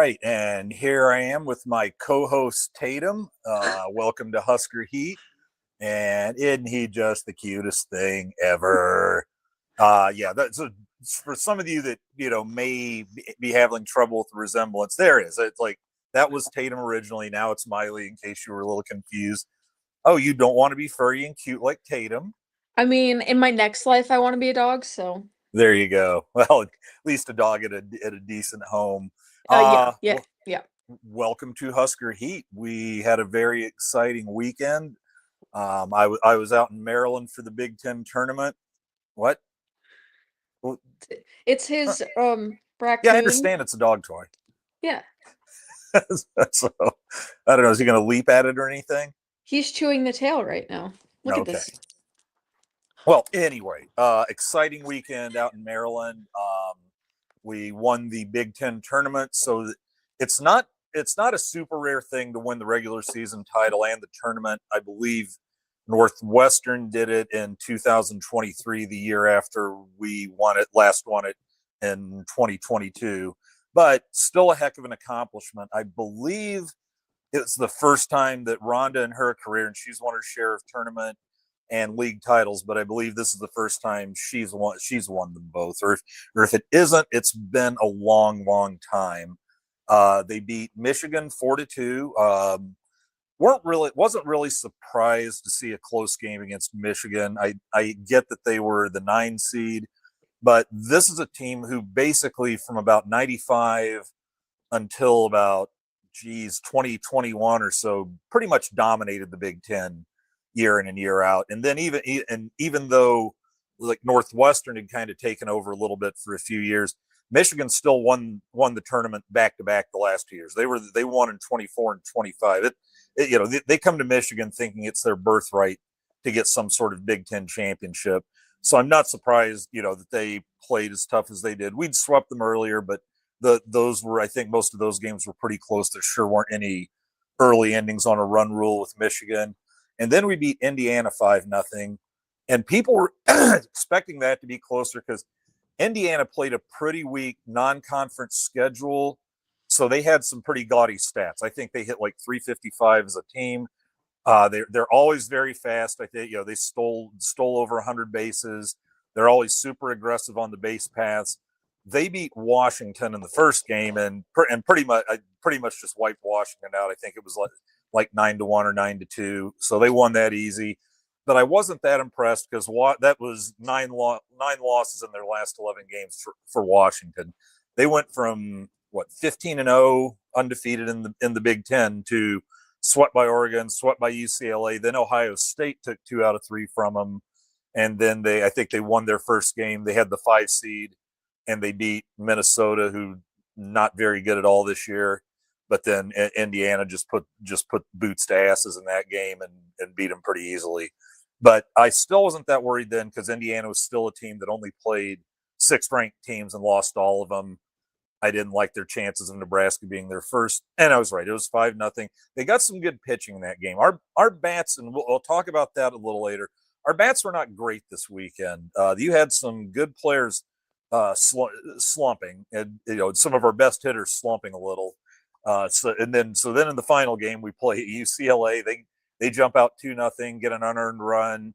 right, and here I am with my co-host Tatum. Welcome to Husker Heat, and isn't he just the cutest thing ever? Yeah, that's for some of you that may be having trouble with the resemblance. There it is. It's like that was Tatum originally. Now it's Miley. In case you were a little confused. Oh, you don't want to be furry and cute like Tatum? I mean, in my next life, I want to be a dog, so. There you go. Well, at least a dog at a decent home. Yeah, yeah, Well, yeah. welcome to Husker Heat. We had a very exciting weekend. I was out in Maryland for the Big Ten tournament. What? Well, It's huh. his Yeah, I raccoon. understand it's a dog toy. Yeah, So I don't know. Is he going to leap at it or anything? he's chewing the tail right now. Look at Okay. this. Well, anyway, exciting weekend out in Maryland. We won the Big Ten tournament, so it's not a super rare thing to win the regular season title and the tournament. I believe Northwestern did it in 2023, the year after we won it, last won it in 2022. But still a heck of an accomplishment. I believe it's the first time that Rhonda in her career, and she's won her share of tournament and league titles, but I believe this is the first time she's won them both. Or if it isn't, it's been a long time. They beat Michigan 4-2. Wasn't really surprised to see a close game against Michigan. I get that they were the 9 seed, but this is a team who basically from about 95 until about 2021 or so pretty much dominated the Big Ten year in and year out. And then even though like Northwestern had kind of taken over a little bit for a few years, Michigan still won the tournament back to back the last 2 years. They won in 24 and 25. They come to Michigan thinking it's their birthright to get some sort of Big Ten championship. So I'm not surprised, that they played as tough as they did. We'd swept them earlier, but I think most of those games were pretty close. There sure weren't any early endings on a run rule with Michigan. And then we beat Indiana 5-0. And people were expecting that to be closer because Indiana played a pretty weak non-conference schedule. So they had some pretty gaudy stats. I think they hit like 355 as a team. They're always very fast. I think they stole over 100 bases. They're always super aggressive on the base paths. They beat Washington in the first game and pretty much just wiped Washington out. I think it was like 9-1 or 9-2. So they won that easy. But I wasn't that impressed because that was nine losses in their last 11 games for Washington. They went from 15-0 undefeated in the Big Ten to swept by Oregon, swept by UCLA. Then Ohio State took 2 out of 3 from them, and then I think they won their first game. They had the 5 seed, and they beat Minnesota, who not very good at all this year. But then Indiana just put boots to asses in that game and beat them pretty easily. But I still wasn't that worried then because Indiana was still a team that only played 6 ranked teams and lost all of them. I didn't like their chances of Nebraska being their first, and I was right. It was 5-0. They got some good pitching in that game. Our bats, and we'll talk about that a little later. Our bats were not great this weekend. You had some good players slumping, and some of our best hitters slumping a little. So then in the final game we play UCLA. They jump out 2-0, get an unearned run,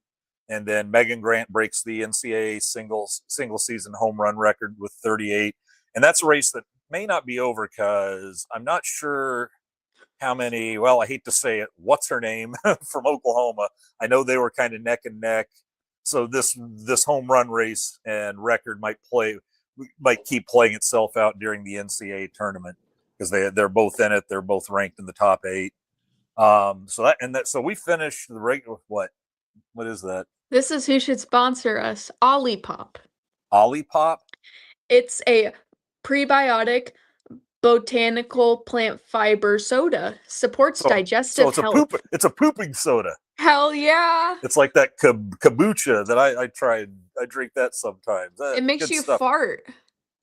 and then Megan Grant breaks the NCAA single season home run record with 38. And that's a race that may not be over because I'm not sure how many. Well, I hate to say it. What's her name from Oklahoma? I know they were kind of neck and neck. So this home run race and record might keep playing itself out during the NCAA tournament because they're both in it. They're both ranked in the top 8. So we finished the regular. What is that? This is who should sponsor us. Olipop. Olipop? It's a prebiotic botanical plant fiber soda. Supports digestive health. It's a pooping soda. Hell yeah! It's like that kombucha that I tried. I drink that sometimes. It makes you fart.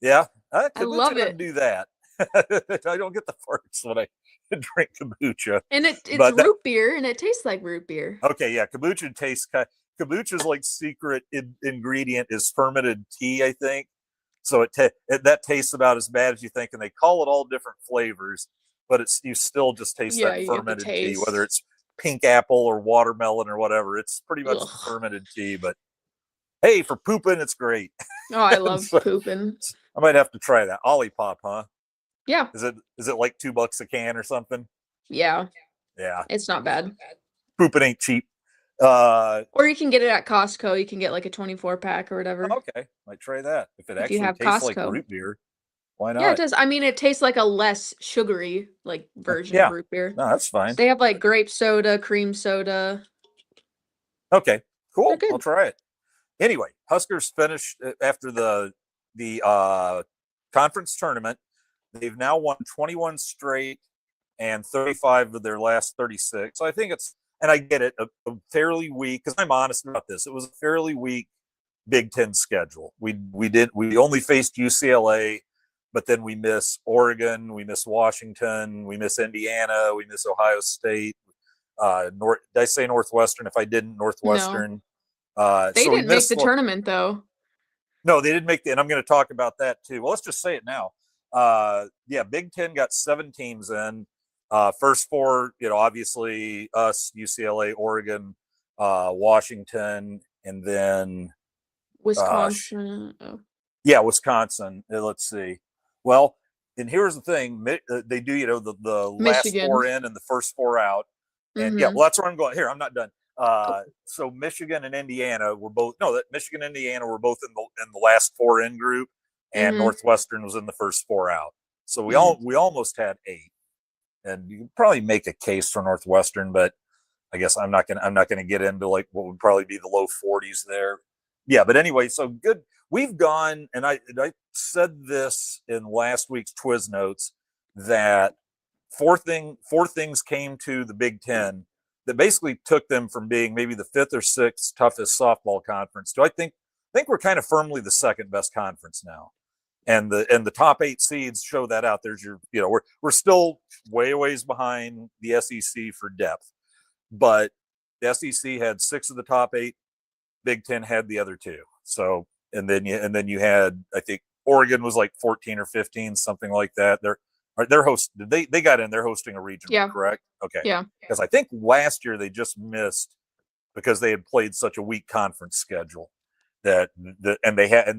Yeah, I love it. Doesn't do that. I don't get the farts when I drink kombucha. And it's root beer, and it tastes like root beer. Okay, yeah, kombucha's like secret ingredient is fermented tea, I think. So that tastes about as bad as you think, and they call it all different flavors, but you still just taste Yeah, that you get the fermented tea, whether taste. it's pink apple or watermelon or whatever. It's pretty much the Ugh. fermented tea, but hey, for pooping, it's great. Oh, I And love so pooping. I might have to try that Olipop, huh? Yeah, Is it like $2 a can or something? yeah, Yeah, it's not bad. pooping ain't cheap. Uh, Or you can get it at Costco. You can get like a 24 pack or whatever okay, might try that. If it if you actually have tastes like Costco. root beer, why Yeah, it not? does. I mean, it tastes like a less sugary like version of Yeah, root beer. no, that's fine. They have like grape soda, cream soda. Okay, They're cool. I'll good. try it. Anyway, Huskers finished after the conference tournament. They've now won 21 straight and 35 of their last 36. So I think and I get it, a fairly weak, because I'm honest about this. It was a fairly weak Big Ten schedule. We only faced UCLA, but then we miss Oregon, we miss Washington, we miss Indiana, we miss Ohio State. Did I say Northwestern? If I didn't, No. Northwestern. They So we didn't make missed. the tournament though. No, they didn't make and I'm going to talk about that too. Well, let's just say it now. Yeah, Big Ten got 7 teams in. First 4, obviously us, UCLA, Oregon, Washington, and then Wisconsin. Oh. yeah, Wisconsin. Let's see. Well, and here's the thing: they do, the last Michigan. 4 in and the first 4 out, and yeah, Mm-hmm. well, that's where I'm going. Here, I'm not done. Oh. So Michigan and Indiana were both that Michigan and Indiana were both in the last 4 in group, and Mm-hmm. Northwestern was in the first 4 out. So Mm. we almost had 8, and you can probably make a case for Northwestern, but I guess I'm not gonna get into like what would probably be the low 40s there. Yeah, but anyway, so good. We've gone, and I said this in last week's Twiz notes, that four things came to the Big Ten that basically took them from being maybe the 5th or 6th toughest softball conference to I think we're kind of firmly the 2nd best conference now. And the top 8 seeds show that out. There's we're still way ways behind the SEC for depth, but the SEC had 6 of the top 8. Big Ten had the other 2. So and then you had, I think Oregon was like 14 or 15, something like that. They're host they got in. They're hosting a regional, Yeah. correct? Okay, Yeah. because I think last year they just missed because they had played such a weak conference schedule and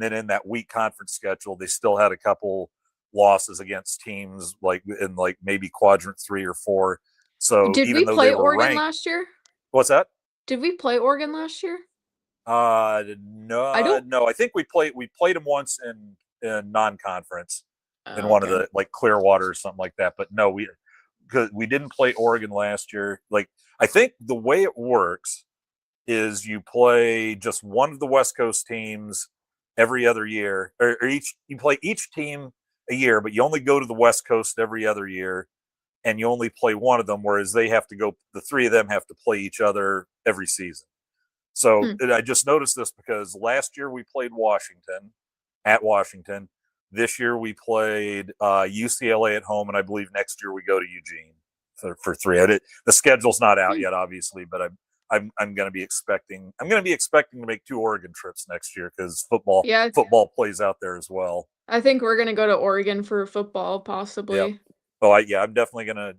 then in that weak conference schedule they still had a couple losses against teams like in like maybe quadrant 3 or 4. So Did even we though they play were Oregon ranked, last year? what's that? Did we play Oregon last year? I No, don't. no. I think we played them once in non-conference in Oh, one of okay. the like Clearwater or something like that. But no, because we didn't play Oregon last year. Like I think the way it works is you play just one of the West Coast teams every other year, or you play each team a year, but you only go to the West Coast every other year, and you only play one of them. Whereas the 3 of them have to play each other every season. So Hmm. I just noticed this because last year we played Washington at Washington. This year we played UCLA at home, and I believe next year we go to Eugene for 3. The schedule's not out Hmm. yet, obviously, but I'm going to be expecting to make 2 Oregon trips next year because Yeah, football plays out there as well. I think we're gonna go to Oregon for football, Yep. possibly. Oh, I'm definitely gonna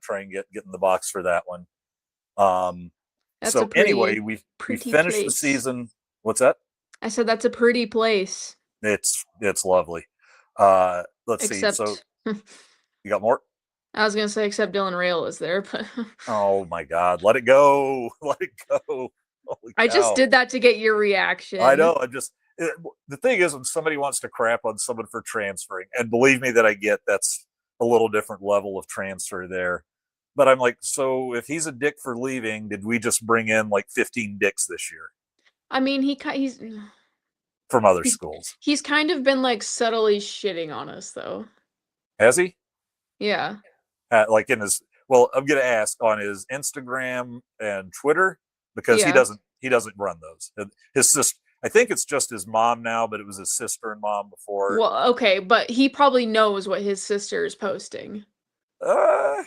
try and get in the box for that one. Um, That's a so anyway, pretty, we pretty finished the place. season. What's that? I said that's a pretty place. It's lovely. Let's see. So Except, you got more? I was gonna say except Dylan Rail is there, but Oh my God! Let it go! Let it go! Holy I just cow! did that to get your I know. reaction. The thing is when somebody wants to crap on someone for transferring, and believe me that I get that's a little different level of transfer there. But I'm like, so if he's a dick for leaving, did we just bring in like 15 dicks this year I mean, from other he's schools? he's kind of been like subtly shitting on us though. Has he? Yeah. Like in his I'm gonna ask on his Instagram and Twitter because he Yeah. doesn't run those. His sister, I think it's just his mom now, but it was his sister and mom before. Well, okay, but he probably knows what his sister is posting. Uh,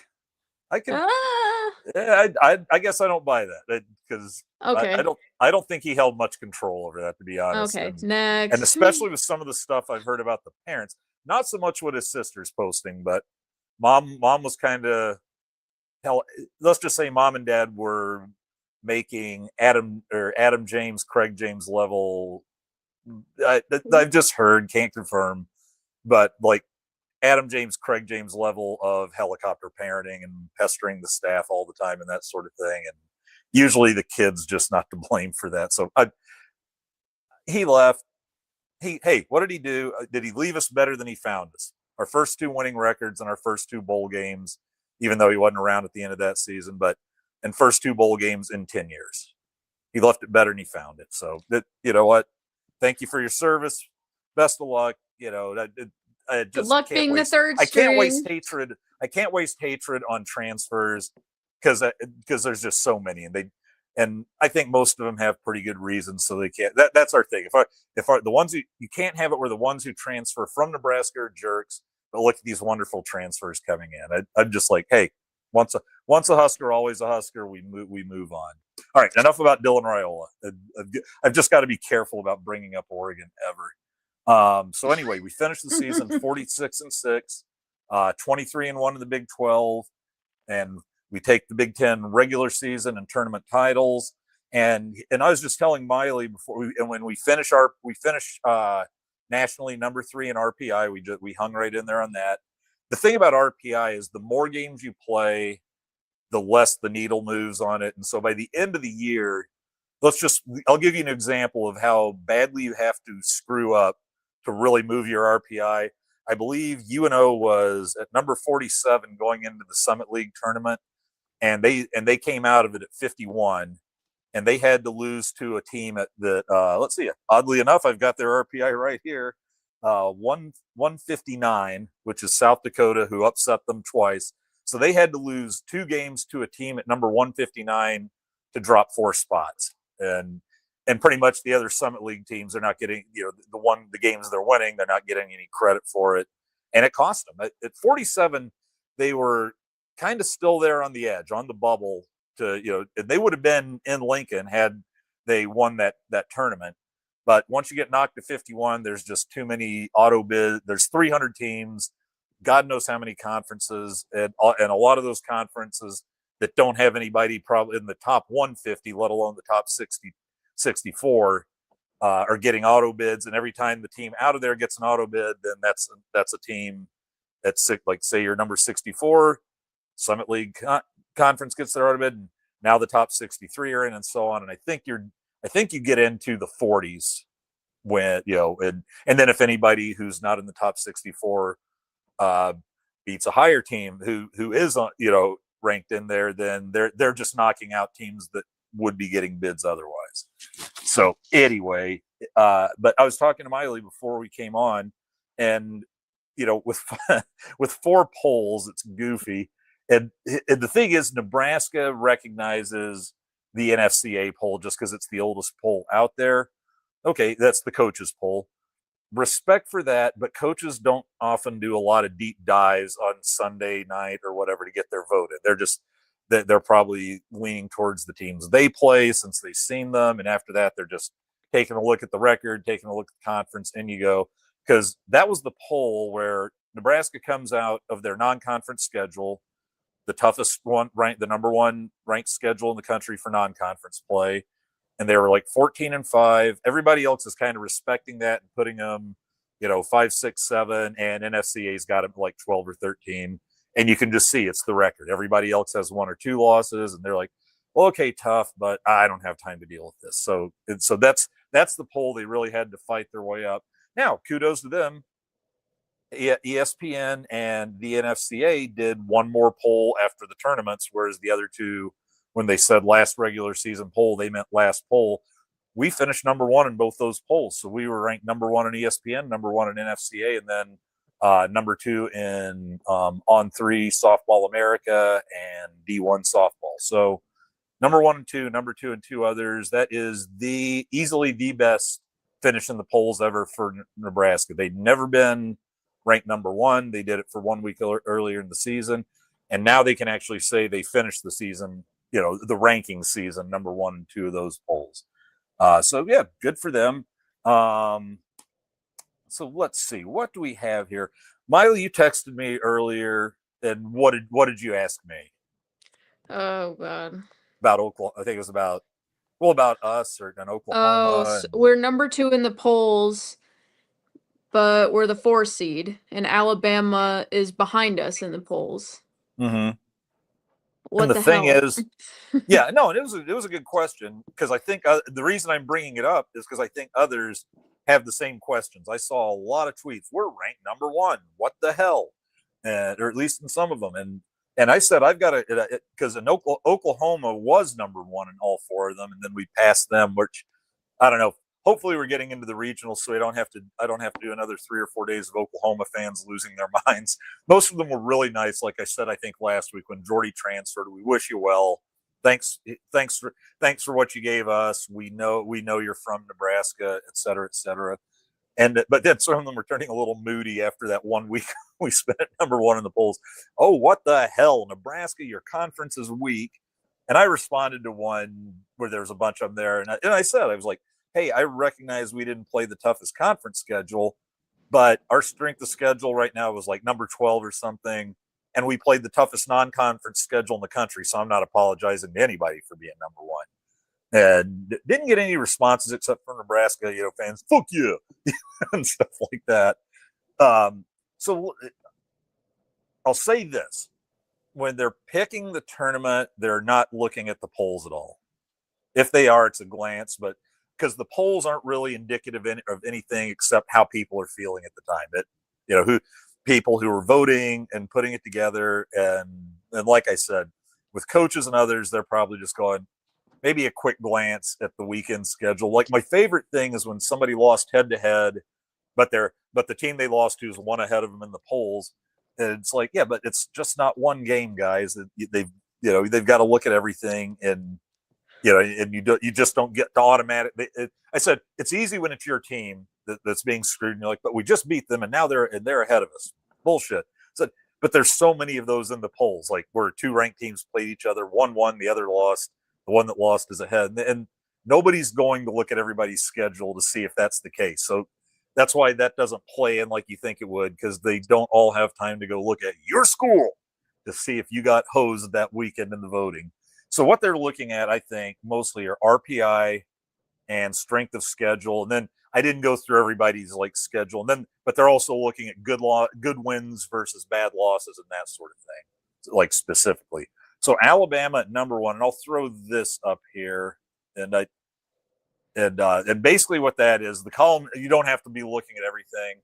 I can Ah. I guess I don't buy that because Okay. I don't think he held much control over that, to be honest. Okay. And Next. especially with some of the stuff I've heard about the parents, not so much what his sister's posting, but mom was kind of hell. Let's just say mom and dad were making Adam James, Craig James level. I've just heard, can't confirm, but like Adam James, Craig James level of helicopter parenting and pestering the staff all the time and that sort of thing. And usually the kid's just not to blame for that. So he left. Hey, what did he do? Did he leave us better than he found us? Our first two winning records and our first two bowl games, even though he wasn't around at the end of that season, but and first two bowl games in 10 years. He left it better than he found it. So that, you know what? Thank you for your service. Best of luck. You know, I Good just luck can't being the waste. third I can't waste string. hatred. I can't waste hatred on transfers because there's just so many, and I think most of them have pretty good reasons, so they can't. That's our thing. If the ones you can't have it where the ones who transfer from Nebraska are jerks, but look at these wonderful transfers coming in. I'm just like, hey, once a Husker, always a Husker. We move on. All right, enough about Dylan Raiola. I've just got to be careful about bringing up Oregon ever. So anyway, we finished the season 46-6, 23-1 in the Big 12, and we take the Big 10 regular season and tournament titles. And I was just telling Miley before when we finish nationally number 3 in RPI. We hung right in there on that. The thing about RPI is the more games you play, the less the needle moves on it. And so by the end of the year, I'll give you an example of how badly you have to screw up to really move your RPI. I believe UNO was at number 47 going into the Summit League tournament, and they came out of it at 51, and they had to lose to a team let's see, oddly enough, I've got their RPI right here, 159, which is South Dakota, who upset them twice. So they had to lose 2 games to a team at number 159 to drop 4 spots. And pretty much the other Summit League teams are not getting, the games they're winning, they're not getting any credit for it. And it cost them. At 47, they were kind of still there on the edge, on the bubble and they would have been in Lincoln had they won that tournament. But once you get knocked to 51, there's just too many auto bid. There's 300 teams, God knows how many conferences, and a lot of those conferences that don't have anybody probably in the top 150, let alone the top 60, 64, are getting auto bids. And every time the team out of there gets an auto bid, then that's a team that's like, say you're number 64, Summit League conference gets their auto bid, and now the top 63 are in, and so on. And I think you get into the 40s when and then if anybody who's not in the top 64 beats a higher team who is ranked in there, then they're just knocking out teams that would be getting bids otherwise. So anyway, but I was talking to Miley before we came on, and with 4 polls, it's goofy. And the thing is, Nebraska recognizes the NFCA poll just because it's the oldest poll out there. Okay, that's the coaches poll. Respect for that, but coaches don't often do a lot of deep dives on Sunday night or whatever to get their vote in. They're probably leaning towards the teams they play since they've seen them, and after that, they're just taking a look at the record, taking a look at the conference, and you go, because that was the poll where Nebraska comes out of their non-conference schedule, the toughest one, the number 1 ranked schedule in the country for non-conference play. And they were like 14-5. Everybody else is kind of respecting that and putting them, 5, 6, 7, and NFCA's got them like 12 or 13. And you can just see it's the record. Everybody else has 1 or 2 losses, and they're like, well, okay, tough, but I don't have time to deal with this. So that's the poll they really had to fight their way up. Now, kudos to them. ESPN and the NFCA did one more poll after the tournaments, whereas the other two, when they said last regular season poll, they meant last poll. We finished number 1 in both those polls. So we were ranked number 1 in ESPN, number 1 in NFCA, and then number 2 in On3 Softball America and D1 Softball. So number 1 and 2, number 2 and 2 others. That is easily the best finish in the polls ever for Nebraska. They'd never been ranked number 1. They did it for 1 week earlier in the season. and now they can actually say they finished the season, the ranking season, number 1 and 2 of those polls. So yeah, good for them. So let's see, what do we have here? Miley, you texted me earlier, and what did you ask me Oh God. about Oklahoma? I think it was about us or in Oh, Oklahoma. so we're number 2 in the polls, but we're the 4 seed, and Alabama is behind us in the polls. Mm-hmm. And What the the thing hell? is, yeah, no, and it was a good question, because I think the reason I'm bringing it up is because I think others have the same questions. I saw a lot of tweets. We're ranked number 1. What the hell? Or at least in some of them. And I said I've got to, because in Oklahoma was number 1 in all 4 of them, and then we passed them, which I don't know. Hopefully, we're getting into the regionals, so I don't have to do another 3 or 4 days of Oklahoma fans losing their minds. Most of them were really nice. Like I said, I think last week when Jordy transferred, we wish you well. Thanks, thanks for what you gave us. We know you're from Nebraska, et cetera, et cetera. And but then some of them were turning a little moody after that 1 week we spent at number 1 in the polls. Oh, what the hell, Nebraska? Your conference is weak. And I responded to one where there was a bunch of them there, and I said, I was like, hey, I recognize we didn't play the toughest conference schedule, but our strength of schedule right now was like number 12 or something, and we played the toughest non-conference schedule in the country. So I'm not apologizing to anybody for being number 1. And didn't get any responses except from Nebraska, fans, fuck you, and stuff like that. So I'll say this: when they're picking the tournament, they're not looking at the polls at all. If they are, it's a glance, but because the polls aren't really indicative of anything except how people are feeling at the time. Who people who are voting and putting it together, and like I said, with coaches and others, they're probably just going maybe a quick glance at the weekend schedule. Like my favorite thing is when somebody lost head to head, but the team they lost to is 1 ahead of them in the polls. And it's like, yeah, but it's just not one game, guys. They've got to look at everything, and and you just don't get to automatic. I said it's easy when it's your team that's being screwed, and you're like, but we just beat them, and now they're ahead of us. Bullshit. So, but there's so many of those in the polls, like where 2 ranked teams played each other, one won, the other lost. The one that lost is ahead, and nobody's going to look at everybody's schedule to see if that's the case. So that's why that doesn't play in like you think it would, because they don't all have time to go look at your school to see if you got hosed that weekend in the voting. So what they're looking at, I think, mostly are RPI and strength of schedule. And then I didn't go through everybody's like schedule. And then, but they're also looking at good wins versus bad losses and that sort of thing, like specifically. So Alabama at number 1, and I'll throw this up here, and basically what that is, the column, you don't have to be looking at everything.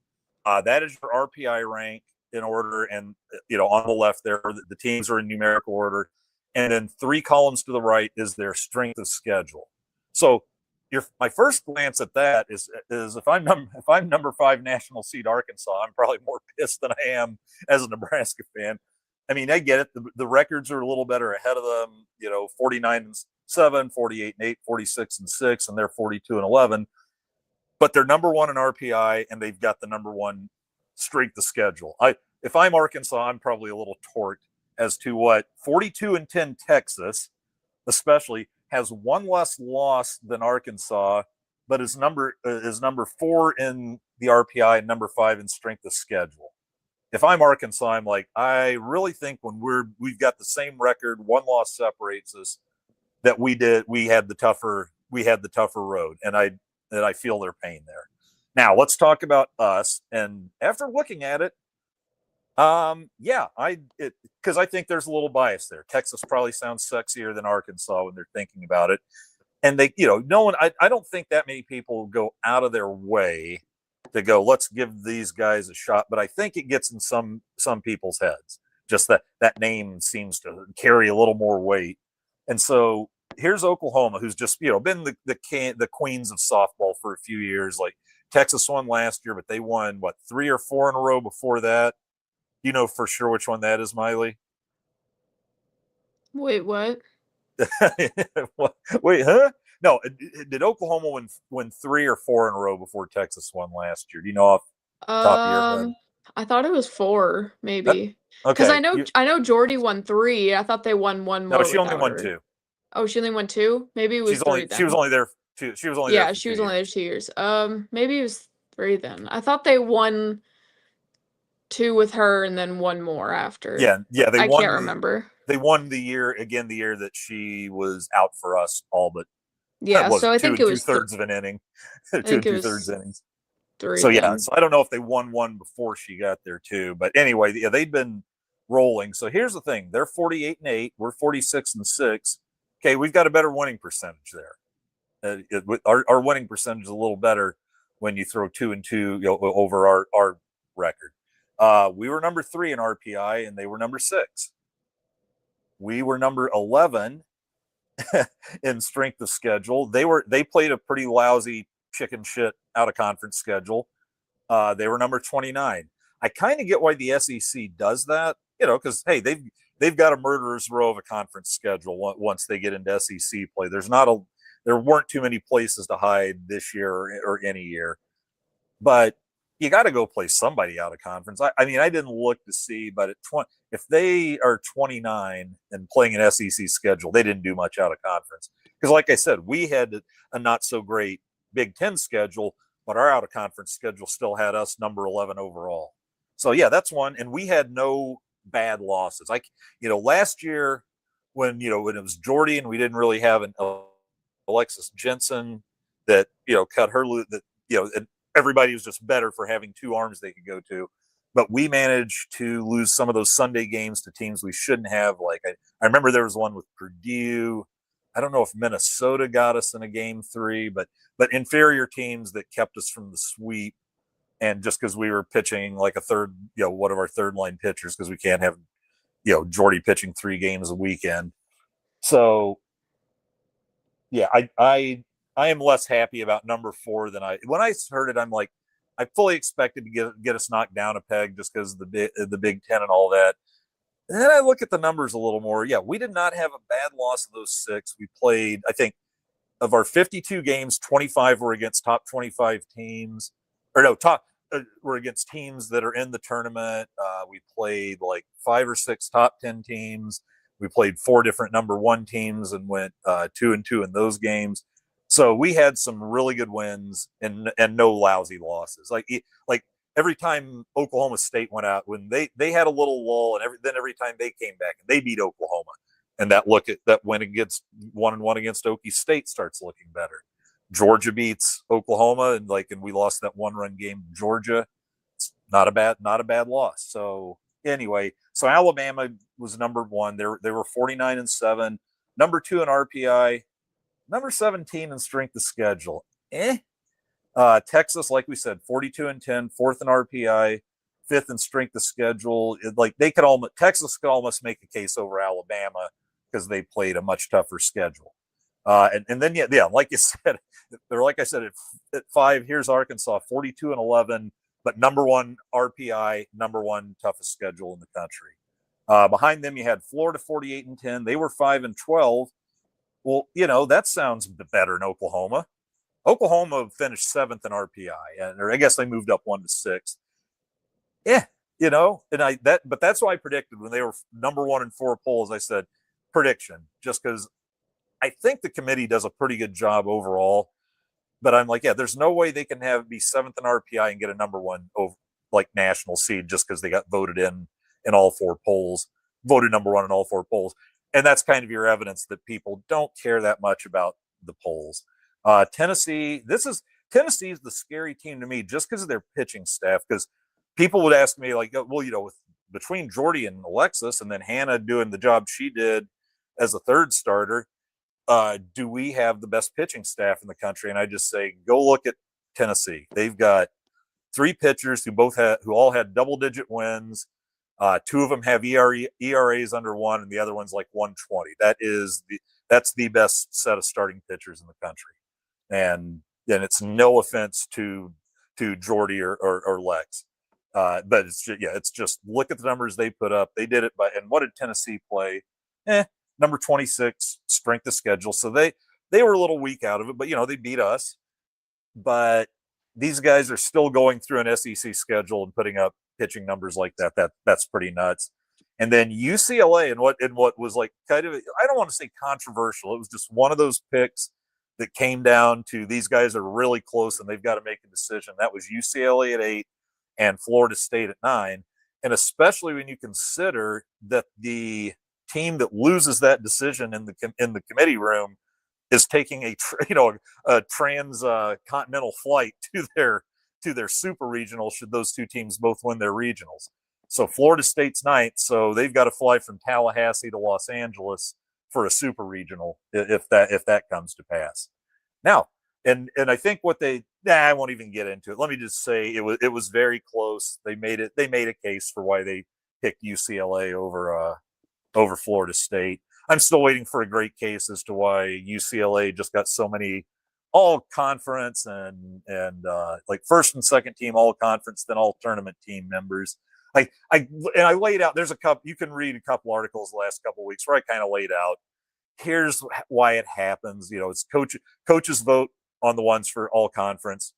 That is your RPI rank in order, and on the left there, the teams are in numerical order, and then 3 columns to the right is their strength of schedule. So my first glance at that is if I'm number 5 national seed Arkansas, I'm probably more pissed than I am as a Nebraska fan. I mean, I get it. The records are a little better ahead of them, 49-7, 48-8, 46-6, and they're 42-11. But they're number 1 in RPI, and they've got the number 1 strength of schedule. If I'm Arkansas, I'm probably a little torqued as to what 42-10 Texas, especially, has 1 less loss than Arkansas, but is number 4 in the RPI and number 5 in strength of schedule. If I'm Arkansas, I'm like, I really think when we've got the same record, 1 loss separates us, that we had the tougher road, and I feel their pain there. Now let's talk about us. And after looking at it, because I think there's a little bias there. Texas probably sounds sexier than Arkansas when they're thinking about it, and they, no one. I don't think that many people go out of their way to go, let's give these guys a shot. But I think it gets in some people's heads. Just that name seems to carry a little more weight. And so here's Oklahoma, who's just been the queens of softball for a few years. Like Texas won last year, but they won 3 or 4 in a row before that. You know for sure which one that is, Miley? Wait, what? Wait, huh? No, did Oklahoma win 3 or 4 in a row before Texas won last year? Do you know off the top of your head? I thought it was 4, That, maybe. Because okay. I know Jordy won 3. I thought they won one No, more she only without won her. 2. Oh, she only won 2? Maybe it was 3 She was then. only there 2. She was only there Yeah, for she 2 was only there years. 2 years. Maybe it was 3 then. I thought they won 2 with her and then one more after. Yeah, yeah, I can't remember. they won the year again, the year that she was out for us all but Yeah, was so it I two think and it two was thirds of an inning, I two think and it two thirds was innings. 3 So yeah, then. so I don't know if they won one before she got there too, but anyway, yeah, they've been rolling. So here's the thing: they're 48-8, we're 46-6. Okay, we've got a better winning percentage there. Our winning percentage is a little better when you throw 2-2 over our record. We were number 3 in RPI, and they were number 6. We were number 11 in strength of schedule. They played a pretty lousy chicken shit out of conference schedule. They were number 29. I kind of get why the SEC does that, because hey, they've got a murderer's row of a conference schedule once they get into SEC play. There weren't too many places to hide this year or any year, but you got to go play somebody out of conference. I mean, I didn't look to see, but at 20, if they are 29 and playing an SEC schedule, they didn't do much out of conference. Because, like I said, we had a not so great Big Ten schedule, but our out of conference schedule still had us number 11 overall. So, yeah, that's one. And we had no bad losses. Last year when it was Jordy and we didn't really have an Alexis Jensen that, cut her loose, that, everybody was just better for having 2 arms they could go to. But we managed to lose some of those Sunday games to teams we shouldn't have. Like I remember there was one with Purdue. I don't know if Minnesota got us in a game 3, but inferior teams that kept us from the sweep. And just because we were pitching like a third, one of our third line pitchers, because we can't have, Jordy pitching 3 games a weekend. So yeah, I am less happy about number 4 than when I heard it. I'm like, I fully expected to get us knocked down a peg just because of the Big Ten and all that. And then I look at the numbers a little more. Yeah, we did not have a bad loss of those 6. We played, I think, of our 52 games, 25 were against top 25 teams, or no, were against teams that are in the tournament. We played like 5 or 6 top 10 teams. We played 4 different number 1 teams and went 2-2 in those games. So we had some really good wins and no lousy losses. Like every time Oklahoma State went out, when they had a little lull, and every time they came back and they beat Oklahoma, and that win against 1-1 against Okie State starts looking better. Georgia beats Oklahoma, and we lost that 1-run game to Georgia. It's not a bad loss. So anyway, so Alabama was number 1. They were 49-7, number 2 in RPI, number 17 in strength of schedule. Texas, like we said, 42-10, 4th in RPI, 5th in strength of schedule. Texas could almost make a case over Alabama because they played a much tougher schedule. And then like you said, or like I said, at 5, here's Arkansas, 42-11, but number 1 RPI, number 1 toughest schedule in the country. Behind them, you had Florida, 48-10. They were 5-12. Well, that sounds better than Oklahoma. Oklahoma finished 7th in RPI, or I guess they moved up 1 to 6. Yeah, but that's why I predicted when they were number 1 in 4 polls. I said prediction, just because I think the committee does a pretty good job overall. But I'm like, yeah, there's no way they can be 7th in RPI and get a number 1 national seed just because they got voted in all 4 polls, voted number 1 in all 4 polls. And that's kind of your evidence that people don't care that much about the polls. Tennessee is the scary team to me just because of their pitching staff. Because people would ask me well, between Jordy and Alexis, and then Hannah doing the job she did as a third starter, do we have the best pitching staff in the country? And I just say, go look at Tennessee. They've got 3 pitchers who all had double-digit wins. 2 of them have ERAs under 1, and the other one's like 120. That's the best set of starting pitchers in the country. And it's no offense to Jordy or Lex, but it's just look at the numbers they put up. They did it and what did Tennessee play? Number 26 strength of schedule. So they were a little weak out of it, but they beat us. But these guys are still going through an SEC schedule and putting up pitching numbers like that. That's pretty nuts. And then UCLA and what was like kind of, I don't want to say controversial. It was just one of those picks that came down to these guys are really close and they've got to make a decision. That was UCLA at 8 and Florida State at 9. And especially when you consider that the team that loses that decision in the committee room is taking a transcontinental flight to their super regional should those two teams both win their regionals. So Florida State's 9th, so they've got to fly from Tallahassee to Los Angeles for a super regional if that comes to pass. Now, and I think what I won't even get into it. Let me just say it was very close. They made a case for why they picked UCLA over Florida State. I'm still waiting for a great case as to why UCLA just got so many all conference and like first and second team all conference, then all tournament team members. I laid out, there's a couple, you can read a couple articles the last couple of weeks where I kind of laid out, here's why it happens. It's coaches vote on the ones for all conference.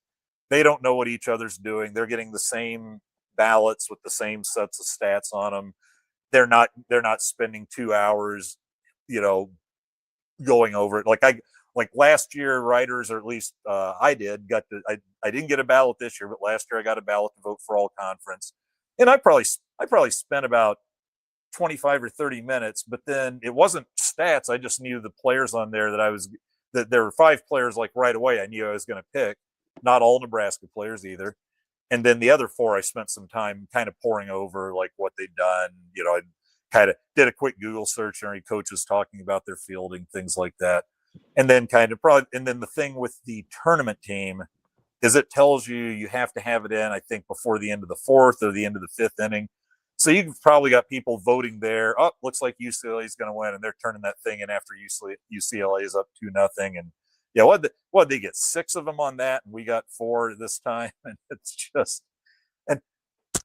They don't know what each other's doing. They're getting the same ballots with the same sets of stats on them. They're not spending 2 hours, going over it. Like last year, writers, or at least I didn't get a ballot this year, but last year I got a ballot to vote for all conference. And I probably spent about 25 or 30 minutes, but then it wasn't stats. I just knew the players on there that there were 5 players like right away I knew I was going to pick, not all Nebraska players either. And then the other 4, I spent some time kind of poring over like what they'd done. I kind of did a quick Google search and coaches talking about their fielding, things like that. And then the thing with the tournament team is it tells you have to have it in, I think, before the end of the 4th or the end of the 5th inning. So you've probably got people voting there. Oh, looks like UCLA is going to win, and they're turning that thing in after UCLA is up 2-0. And yeah, what they get 6 of them on that, and we got 4 this time, and it's just. And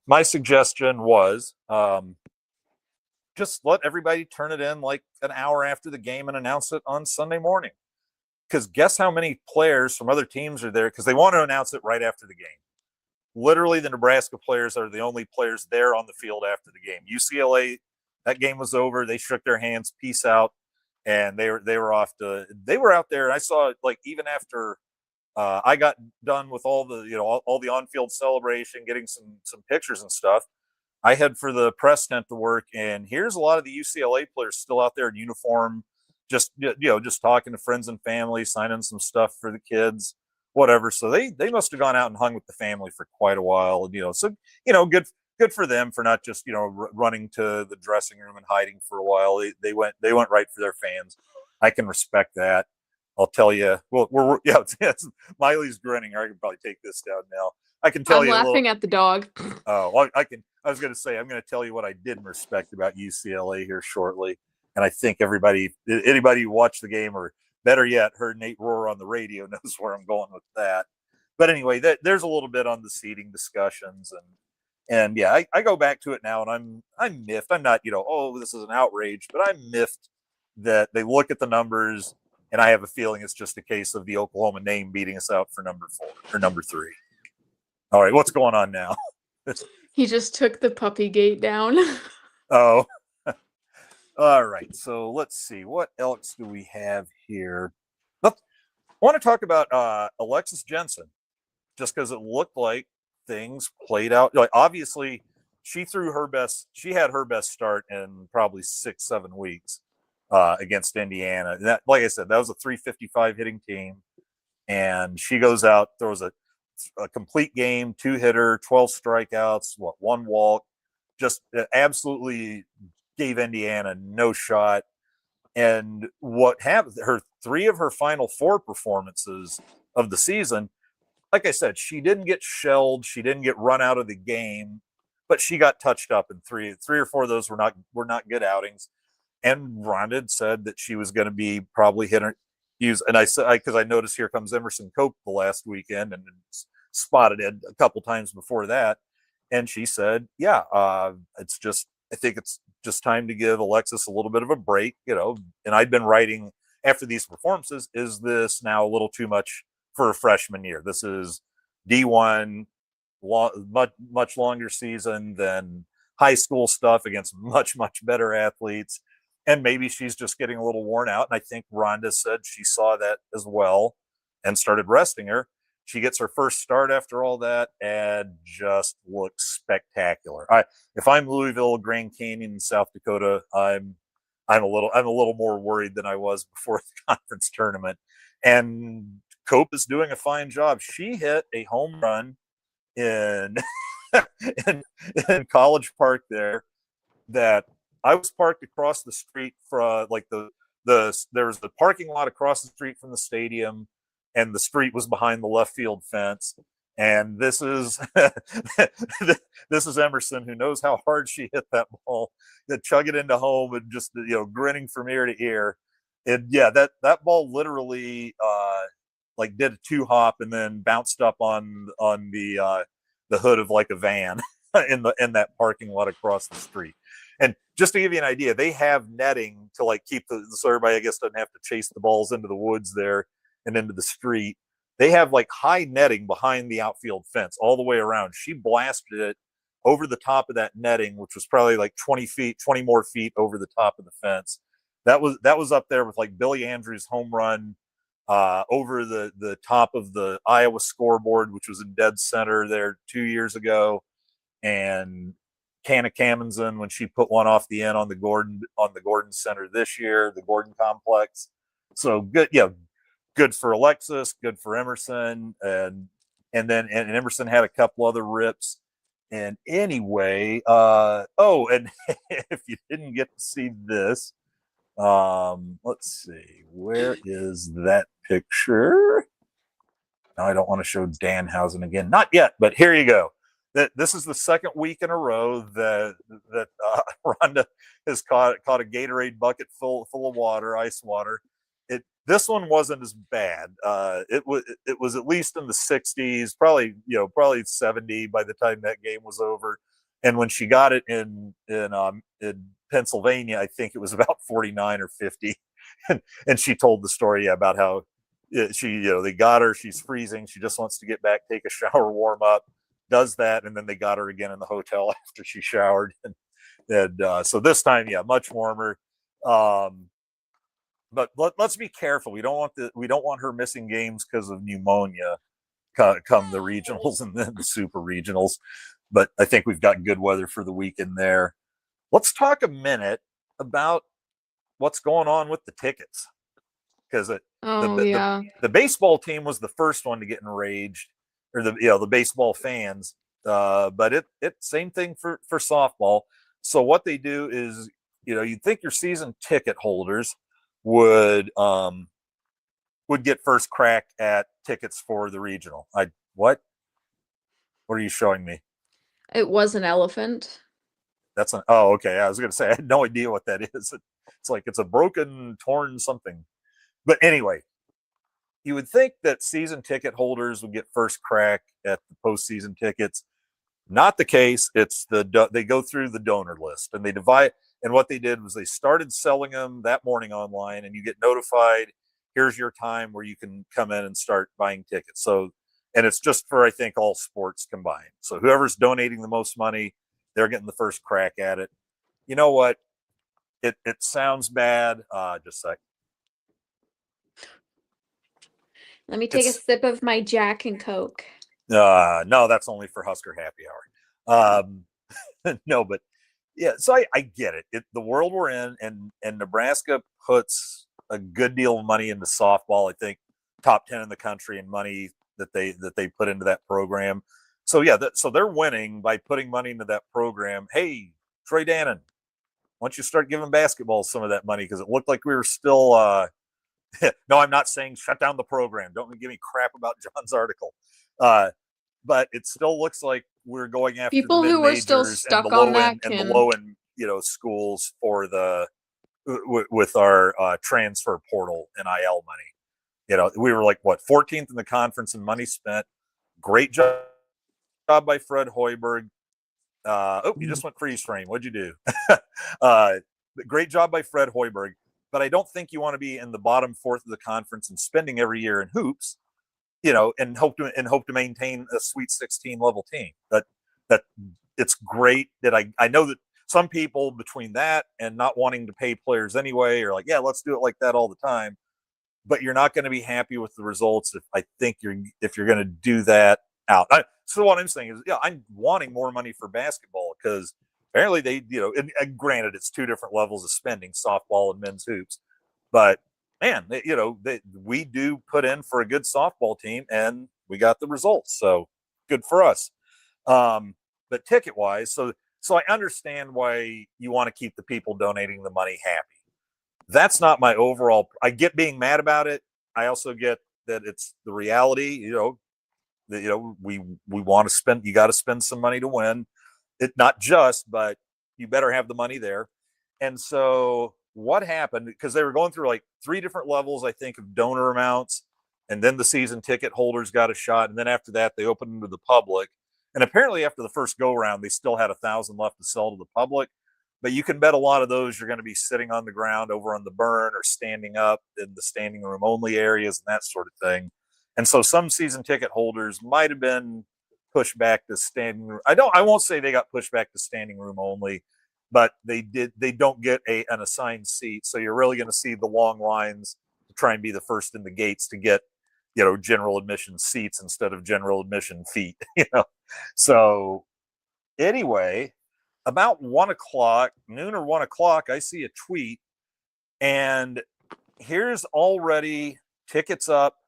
my suggestion was just let everybody turn it in like an hour after the game and announce it on Sunday morning. Because guess how many players from other teams are there? Because they want to announce it right after the game. Literally, the Nebraska players are the only players there on the field after the game. UCLA, that game was over. They shook their hands, peace out, and they were off to. They were out there, and I saw like even after I got done with all the all the on-field celebration, getting some pictures and stuff. I head for the press tent to work, and here's a lot of the UCLA players still out there in uniform, just talking to friends and family, signing some stuff for the kids, whatever. So they must have gone out and hung with the family for quite a while, and so good for them for not just running to the dressing room and hiding for a while. They went right for their fans. I can respect that. I'll tell you. Well, Miley's grinning. I can probably take this down now. I can tell you. I'm laughing at the dog. Oh, I can. I was going to say I'm going to tell you what I didn't respect about UCLA here shortly, and I think anybody who watched the game or better yet heard Nate roar on the radio knows where I'm going with that. But anyway, there's a little bit on the seating discussions, and yeah, I go back to it now, and I'm miffed. I'm not this is an outrage, but I'm miffed that they look at the numbers, and I have a feeling it's just a case of the Oklahoma name beating us out for number 4 or number 3. All right, what's going on now? He just took the puppy gate down. Oh, all right. So let's see. What else do we have here? I want to talk about Alexis Jensen, just because it looked like things played out. Like obviously, she had her best start in probably 6-7 weeks against Indiana. And that, like I said, that was a 355 hitting team, and she goes out, throws a complete game, 2-hitter, 12 strikeouts, 1 walk, just absolutely gave Indiana no shot. And what happened, 3 of her final 4 performances of the season, like I said, she didn't get shelled, she didn't get run out of the game, but she got touched up in 3 or 4 of those were not good outings. And Rhonda said that she was going to be probably and I said, because I noticed here comes Emerson Cope the last weekend and spotted it a couple times before that. And she said, yeah, I think it's just time to give Alexis a little bit of a break, and I'd been writing after these performances, is this now a little too much for a freshman year? This is D1, much longer season than high school stuff against much better athletes. And maybe she's just getting a little worn out. And I think Rhonda said she saw that as well and started resting her. She gets her first start after all that and just looks spectacular. If I'm Louisville, Grand Canyon, South Dakota, I'm a little more worried than I was before the conference tournament. And Cope is doing a fine job. She hit a home run in in College Park there that I was parked across the street from like there was the parking lot across the street from the stadium, and the street was behind the left field fence. And this is this is Emerson, who knows how hard she hit that ball, to chug it into home and just grinning from ear to ear. And yeah, that ball literally like did a 2-hop and then bounced up on the hood of like a van in that parking lot across the street. And just to give you an idea, they have netting to like keep so everybody, I guess, doesn't have to chase the balls into the woods there and into the street. They have like high netting behind the outfield fence all the way around. She blasted it over the top of that netting, which was probably like 20 more feet over the top of the fence. That was up there with like Billy Andrews' home run over the top of the Iowa scoreboard, which was in dead center there 2 years ago, and Canna Kamenzen when she put one off the end on the Gordon Center this year, the Gordon Complex. So good, good for Alexis, good for Emerson, and then Emerson had a couple other rips. And anyway, and if you didn't get to see this, let's see, where is that picture? Now I don't want to show Danhausen again, not yet, but here you go. This is the second week in a row that Rhonda has caught a Gatorade bucket full of water, ice water. This one wasn't as bad. It was at least in the 60s, probably 70 by the time that game was over. And when she got it in Pennsylvania, I think it was about 49 or 50. And she told the story about how they got her, she's freezing, she just wants to get back, take a shower, warm up, does that, and then they got her again in the hotel after she showered. And so this time, much warmer. But let's be careful. We don't want her missing games because of pneumonia come the regionals and then the super regionals. But I think we've got good weather for the weekend there. Let's talk a minute about what's going on with the tickets, because the baseball team was the first one to get enraged, or the baseball fans. But it same thing for softball. So what they do is, you'd think your season ticket holders would get first crack at tickets for the regional. What are you showing me? It was an elephant. Oh, okay. I was going to say, I had no idea what that is. It's like it's a broken, torn something. But anyway, you would think that season ticket holders would get first crack at the postseason tickets. Not the case. It's they go through the donor list and they divide. And what they did was they started selling them that morning online, and you get notified, here's your time where you can come in and start buying tickets. So, and it's just for, I think, all sports combined. So whoever's donating the most money, they're getting the first crack at it. You know what? It sounds bad. Just a sec. Let me take a sip of my Jack and Coke. No, that's only for Husker Happy Hour. No, but yeah, so I get it. The world we're in, and Nebraska puts a good deal of money into softball. I think top 10 in the country in money that they put into that program. So yeah, so they're winning by putting money into that program. Hey, Troy Dannon, why don't you start giving basketball some of that money, because it looked like we were still. No, I'm not saying shut down the program. Don't give me crap about John's article. But it still looks like we're going after people who were still stuck on that and the low end, schools for with our transfer portal NIL money. We were like 14th in the conference in money spent. Great job by Fred Hoiberg. You just went freeze frame. What'd you do? Great job by Fred Hoiberg. But I don't think you want to be in the bottom fourth of the conference and spending every year in hoops. and hope to maintain a Sweet 16 level team. That it's great that I know that some people between that and not wanting to pay players anyway are like, yeah, let's do it like that all the time. But you're not going to be happy with the results if you're going to do that out. So what I'm saying is, yeah, I'm wanting more money for basketball because apparently they, and granted it's two different levels of spending, softball and men's hoops, but man, we do put in for a good softball team and we got the results. So good for us. But ticket wise, so I understand why you want to keep the people donating the money happy. That's not my overall. I get being mad about it. I also get that it's the reality. We want to spend. You got to spend some money to win. It not just, but you better have the money there. And so what happened? Because they were going through like 3 different levels, I think, of donor amounts, and then the season ticket holders got a shot, and then after that they opened them to the public. And apparently, after the first go round, they still had 1,000 left to sell to the public. But you can bet a lot of those you're going to be sitting on the ground over on the burn or standing up in the standing room only areas and that sort of thing. And so some season ticket holders might have been pushed back to standing room. I won't say they got pushed back to standing room only, but they don't get an assigned seat. So you're really going to see the long lines to try and be the first in the gates to get, general admission seats instead of general admission feet, So anyway, about 1:00, noon or 1:00, I see a tweet, and here's already tickets up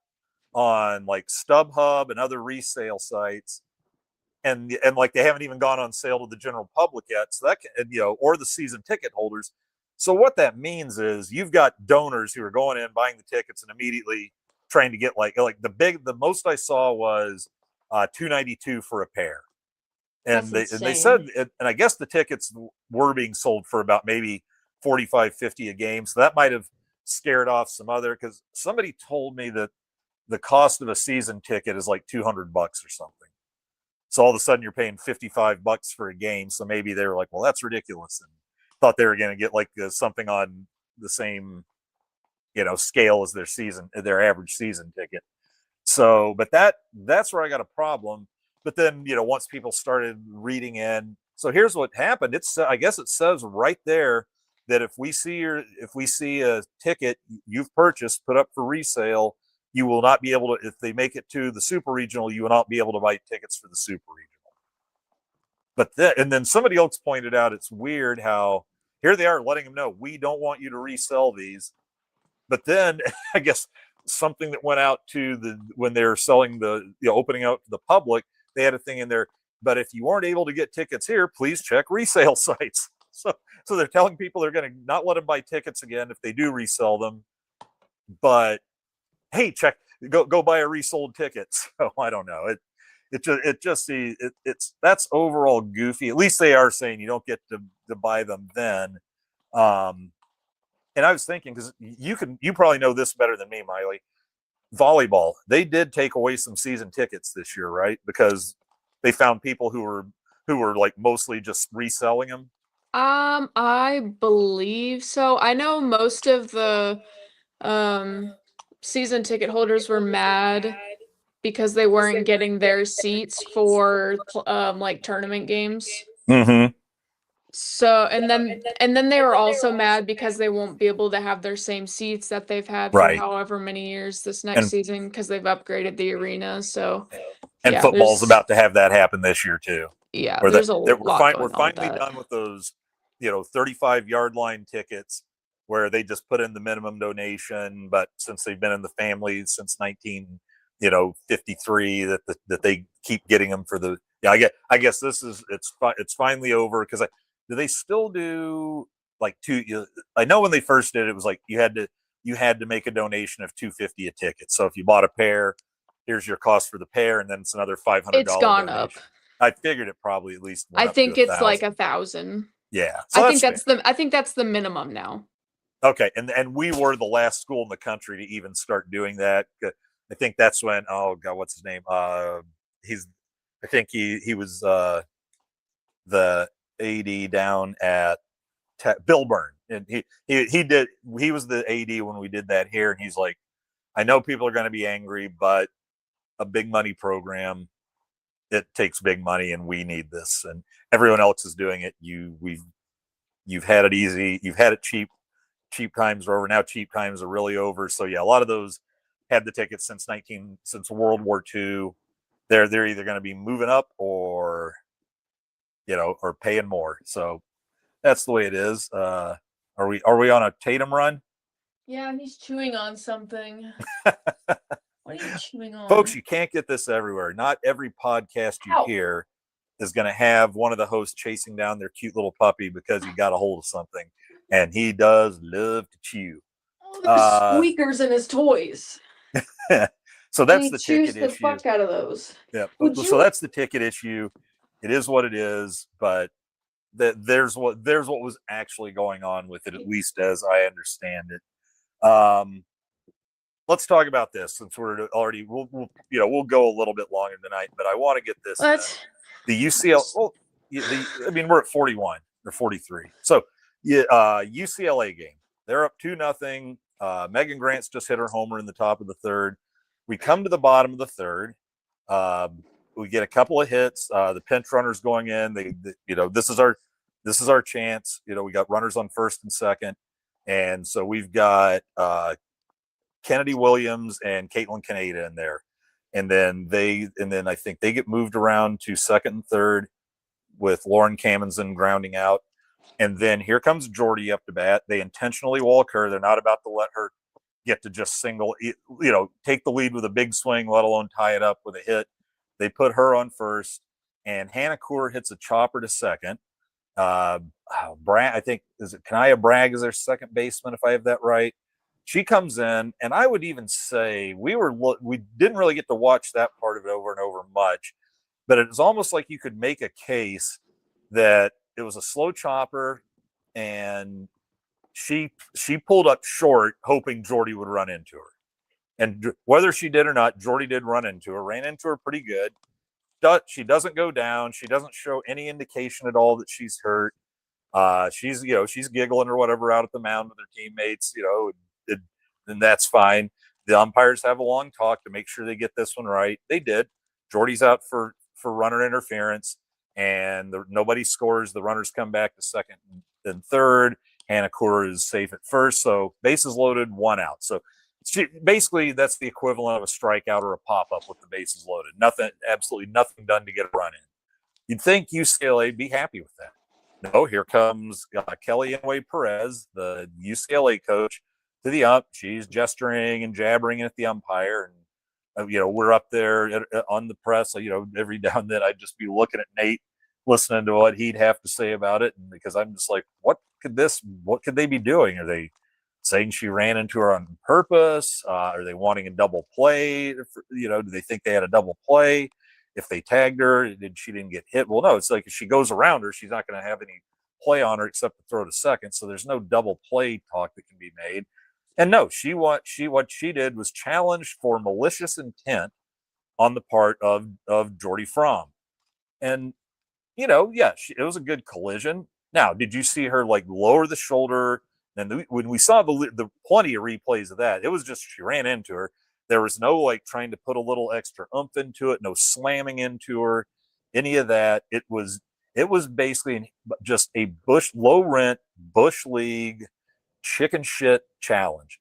on like StubHub and other resale sites, and like they haven't even gone on sale to the general public yet. So that can, or the season ticket holders. So what that means is you've got donors who are going in, buying the tickets, and immediately trying to get like the most I saw was $292 for a pair. And they said, and I guess the tickets were being sold for about maybe 45-50 a game. So that might have scared off some other, because somebody told me that the cost of a season ticket is like $200 or something. So all of a sudden you're paying $55 for a game. So maybe they were like, well, that's ridiculous. And thought they were going to get like something on the same, scale as their average season ticket. So, but that's where I got a problem. But then, once people started reading in, so here's what happened. I guess it says right there that if we see a ticket you've purchased put up for resale, you will not be able to, if they make it to the super regional, you will not be able to buy tickets for the super regional. And then somebody else pointed out, it's weird how here they are letting them know, we don't want you to resell these. But then I guess something that went out to when they were selling opening out to the public, they had a thing in there, but if you aren't able to get tickets here, please check resale sites. So they're telling people they're going to not let them buy tickets again if they do resell them. But hey, go buy a resold ticket. So I don't know. That's overall goofy. At least they are saying you don't get to buy them then. And I was thinking, because you probably know this better than me, Miley. Volleyball, they did take away some season tickets this year, right? Because they found people who were like mostly just reselling them. I believe so. I know most of the season ticket holders were mad because they weren't getting their seats for like tournament games. Mm-hmm. So and then they were also mad because they won't be able to have their same seats that they've had for Right. however many years this next season because they've upgraded the arena. So and yeah, football's about to have that happen this year too. Yeah, Or there's a lot we're going on with finally that. done with those, 35-yard line tickets where they just put in the minimum donation, but since they've been in the family since 1953, that they keep getting them for the. Yeah, I guess it's finally over, because do they still do like I know when they first did it, it was like you had to make a donation of $250 a ticket. So if you bought a pair, here's your cost for the pair, and then it's another $500 It's gone donation. up. I figured it probably at least went I up to think it's 1,000. like 1,000. Yeah, so I think that's the minimum now. Okay, and we were the last school in the country to even start doing that. I think that's when, oh god, what's his name? I think he was the AD down at Bill Byrne, and he was the AD when we did that here, and he's like, I know people are going to be angry, but a big money program. It takes big money, and we need this. And everyone else is doing it. You've had it easy. You've had it cheap. Cheap times are over. Now cheap times are really over. So yeah, a lot of those had the tickets since World War II. They're either going to be moving up or or paying more. So that's the way it is. Are we on a Tatum run? Yeah, he's chewing on something. What are you chewing on? Folks, you can't get this everywhere. Not every podcast you hear is going to have one of the hosts chasing down their cute little puppy because he got a hold of something. And he does love to chew. Oh, there's squeakers in his toys. So that's the ticket issue. Fuck out of those. Yeah. So that's the ticket issue. It is what it is, but there's what was actually going on with it, at least as I understand it. Let's talk about this since we're already we'll go a little bit longer tonight, but I want to get this the UCLA. Well, we're at 41 or 43. So UCLA game. They're up 2-0. Megan Grant's just hit her homer in the top of the third. We come to the bottom of the third. We get a couple of hits. The pinch runners going in. This is our chance. We got runners on first and second, and so we've got Kennedy Williams and Caitlin Canada in there, and then I think they get moved around to second and third with Lauren Kamenson grounding out, and then here comes Jordy up to bat. They intentionally walk her. They're not about to let her get to just single, take the lead with a big swing, let alone tie it up with a hit. They put her on first, and Hannah Coor hits a chopper to second. I think Kanaya Bragg is their second baseman, if I have that right. She comes in, and I would even say we didn't really get to watch that part of it over and over much, but it was almost like you could make a case that it was a slow chopper, and she pulled up short, hoping Jordy would run into her. And whether she did or not, Jordy did run into her, ran into her pretty good. She doesn't go down. She doesn't show any indication at all that she's hurt. She's giggling or whatever out at the mound with her teammates, and that's fine. The umpires have a long talk to make sure they get this one right. They did. Jordy's out for runner interference, and nobody scores. The runners come back to second and third. Hannah Coor is safe at first, so bases loaded, 1 out. So basically that's the equivalent of a strikeout or a pop-up with the bases loaded. Absolutely nothing done to get a run in. You'd think UCLA be happy with that. No, here comes Kelly Inouye Perez, the UCLA coach, to the ump. She's gesturing and jabbering at the umpire, and we're up there on the press. Every now and then I'd just be looking at Nate, listening to what he'd have to say about it, and because I'm just like, what could they be doing? Are they saying she ran into her on purpose? Are they wanting a double play? Do they think they had a double play? If they tagged her, she didn't get hit? Well, no, it's like if she goes around her, she's not going to have any play on her except to throw to second. So there's no double play talk that can be made. And no, what she did was challenged for malicious intent on the part of Jordy Frahm. And, it was a good collision. Now, did you see her lower the shoulder? And when we saw the plenty of replays of that, it was just she ran into her. There was no trying to put a little extra oomph into it, no slamming into her, any of that. It was basically just a low rent bush league chicken shit challenge.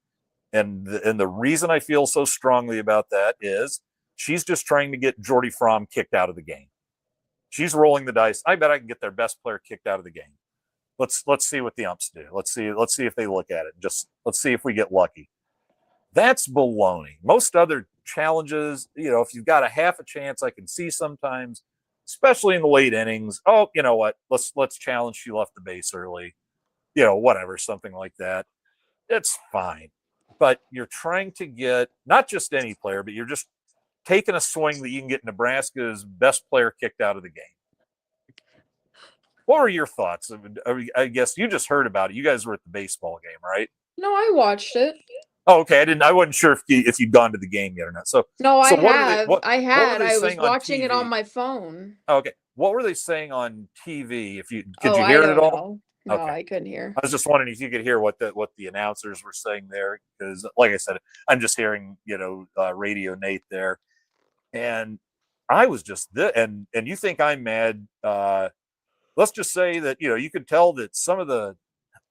And the reason I feel so strongly about that is she's just trying to get Jordy Frahm kicked out of the game. She's rolling the dice. I bet I can get their best player kicked out of the game. Let's see what the umps do. Let's see if they look at it. Just let's see if we get lucky. That's baloney. Most other challenges, if you've got a half a chance, I can see sometimes, especially in the late innings. Oh, you know what? Let's challenge. She left the base early. Whatever, something like that. It's fine. But you're trying to get not just any player, but you're just taking a swing that you can get Nebraska's best player kicked out of the game. What were your thoughts? I guess you just heard about it. You guys were at the baseball game, right? No, I watched it. Oh, okay. I wasn't sure if you'd gone to the game yet or not. So no, I have. I was watching it on my phone. Okay. What were they saying on TV? Could you hear it at all? No, okay. I couldn't hear. I was just wondering if you could hear what the announcers were saying there, because, like I said, I'm just hearing Radio Nate there. And I was just and you think I'm mad. Let's just say that, you could tell that some of the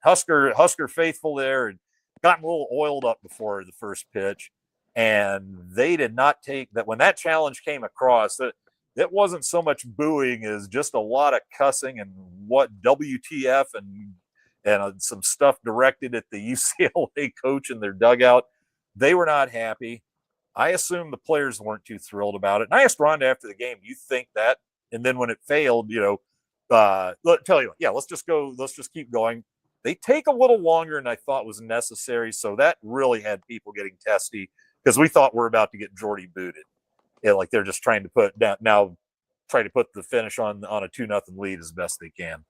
Husker faithful there had gotten a little oiled up before the first pitch, and they did not take that when that challenge came across. That it wasn't so much booing as just a lot of cussing and what WTF and some stuff directed at the UCLA coach in their dugout. They were not happy. I assume the players weren't too thrilled about it. And I asked Rhonda after the game, "You think that?" And then when it failed, tell you, yeah, let's just keep going. They take a little longer than I thought was necessary, so that really had people getting testy because we thought we're about to get Jordy booted. Yeah, like they're just trying to put the finish on a 2-0 lead as best they can.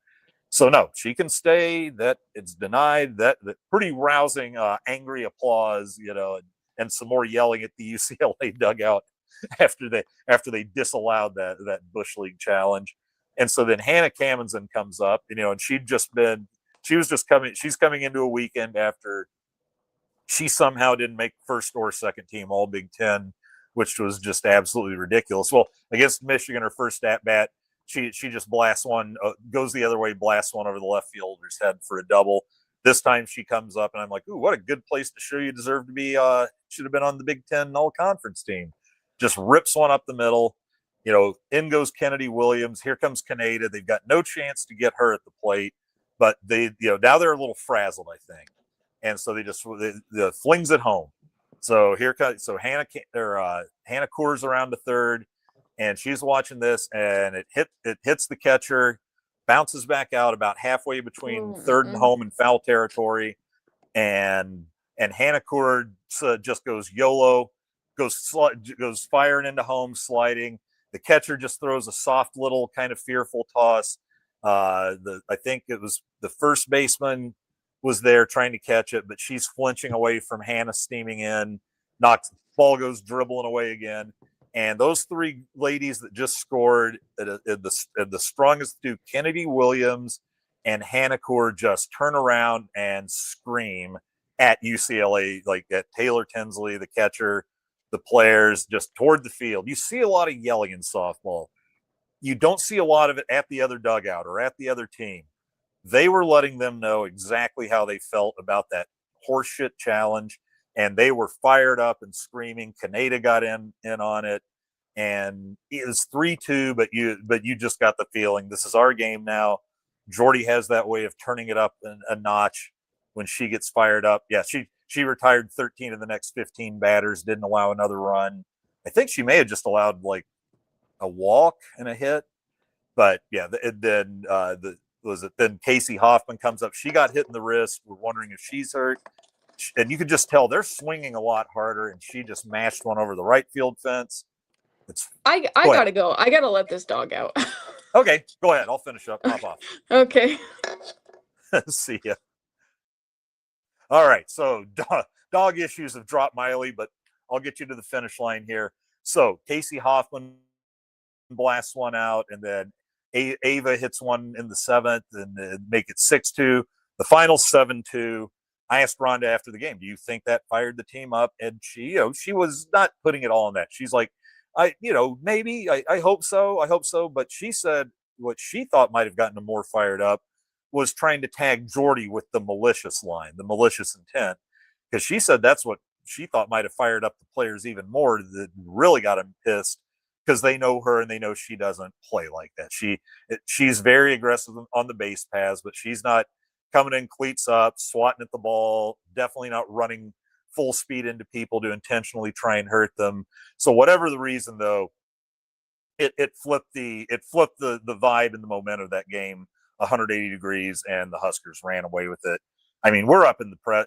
So no, she can stay. That it's denied. That pretty rousing, angry applause, and some more yelling at the UCLA dugout after they disallowed that Bush League challenge. And so then Hannah Kamenson comes up, and she's coming into a weekend after she somehow didn't make first or second team All Big Ten, which was just absolutely ridiculous. Well, against Michigan, her first at bat, she just blasts one, goes the other way, blasts one over the left fielder's head for a double. This time she comes up, and I'm like, ooh, what a good place to show you deserve to be. Should have been on the Big Ten All-Conference team. Just rips one up the middle. In goes Kennedy Williams. Here comes Kaneda. They've got no chance to get her at the plate, but now they're a little frazzled, I think, and so they flings it home. So Hannah Coors around to third, and she's watching this, and it hits the catcher, bounces back out about halfway between third and home in foul territory, and Hannah Coors just goes YOLO, goes firing into home, sliding. The catcher just throws a soft little kind of fearful toss. I think it was the first baseman was there trying to catch it, but she's flinching away from Hannah steaming in. Ball goes dribbling away again. And those three ladies that just scored at the strongest two, Kennedy Williams and Hannah Coors, just turn around and scream at UCLA, like at Taylor Tinsley, the catcher, the players, just toward the field. You see a lot of yelling in softball. You don't see a lot of it at the other dugout or at the other team. They were letting them know exactly how they felt about that horseshit challenge, and they were fired up and screaming. Kaneda got in on it, and it was 3-2, but you just got the feeling this is our game now. Jordy has that way of turning it up a notch when she gets fired up. Yeah, she retired 13 of the next 15 batters, didn't allow another run. I think she may have just allowed like a walk and a hit, but yeah, then Casey Hoffman comes up. She got hit in the wrist. We're wondering if she's hurt, and you could just tell they're swinging a lot harder, and she just mashed one over the right field fence. I gotta go. I gotta let this dog out. Okay, go ahead. I'll finish up. Pop off. Okay. See ya. All right, so dog issues have dropped mildly, but I'll get you to the finish line here. So Casey Hoffman blasts one out, and then Ava hits one in the seventh, and make it 6-2. The final 7-2. I asked Rhonda after the game, "Do you think that fired the team up?" And she was not putting it all on that. She's like, maybe. I hope so. I hope so. But she said what she thought might have gotten them more fired up was trying to tag Jordy with the malicious line, the malicious intent, because she said that's what she thought might have fired up the players even more. That really got them pissed because they know her and they know she doesn't play like that. She's very aggressive on the base paths, but she's not coming in cleats up, swatting at the ball, definitely not running full speed into people to intentionally try and hurt them. So whatever the reason, though, it flipped the vibe and the momentum of that game 180 degrees, and the Huskers ran away with it. I mean, we're up in the press.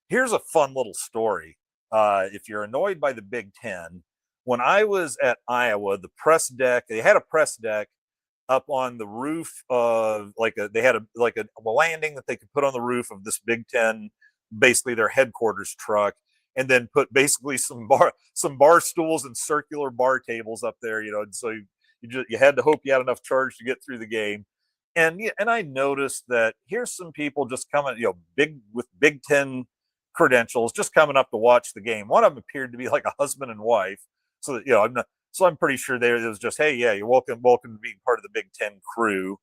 Here's a fun little story. If you're annoyed by the Big Ten, when I was at Iowa, the press deck, they had a press deck up on the roof of they had a landing that they could put on the roof of this Big Ten, basically their headquarters truck, and then put basically some bar stools and circular bar tables up there, and so you had to hope you had enough charge to get through the game. And I noticed that here's some people just coming, with Big Ten credentials, just coming up to watch the game. One of them appeared to be like a husband and wife. So that, So I'm pretty sure it was just, hey, yeah, you're welcome to being part of the Big Ten crew,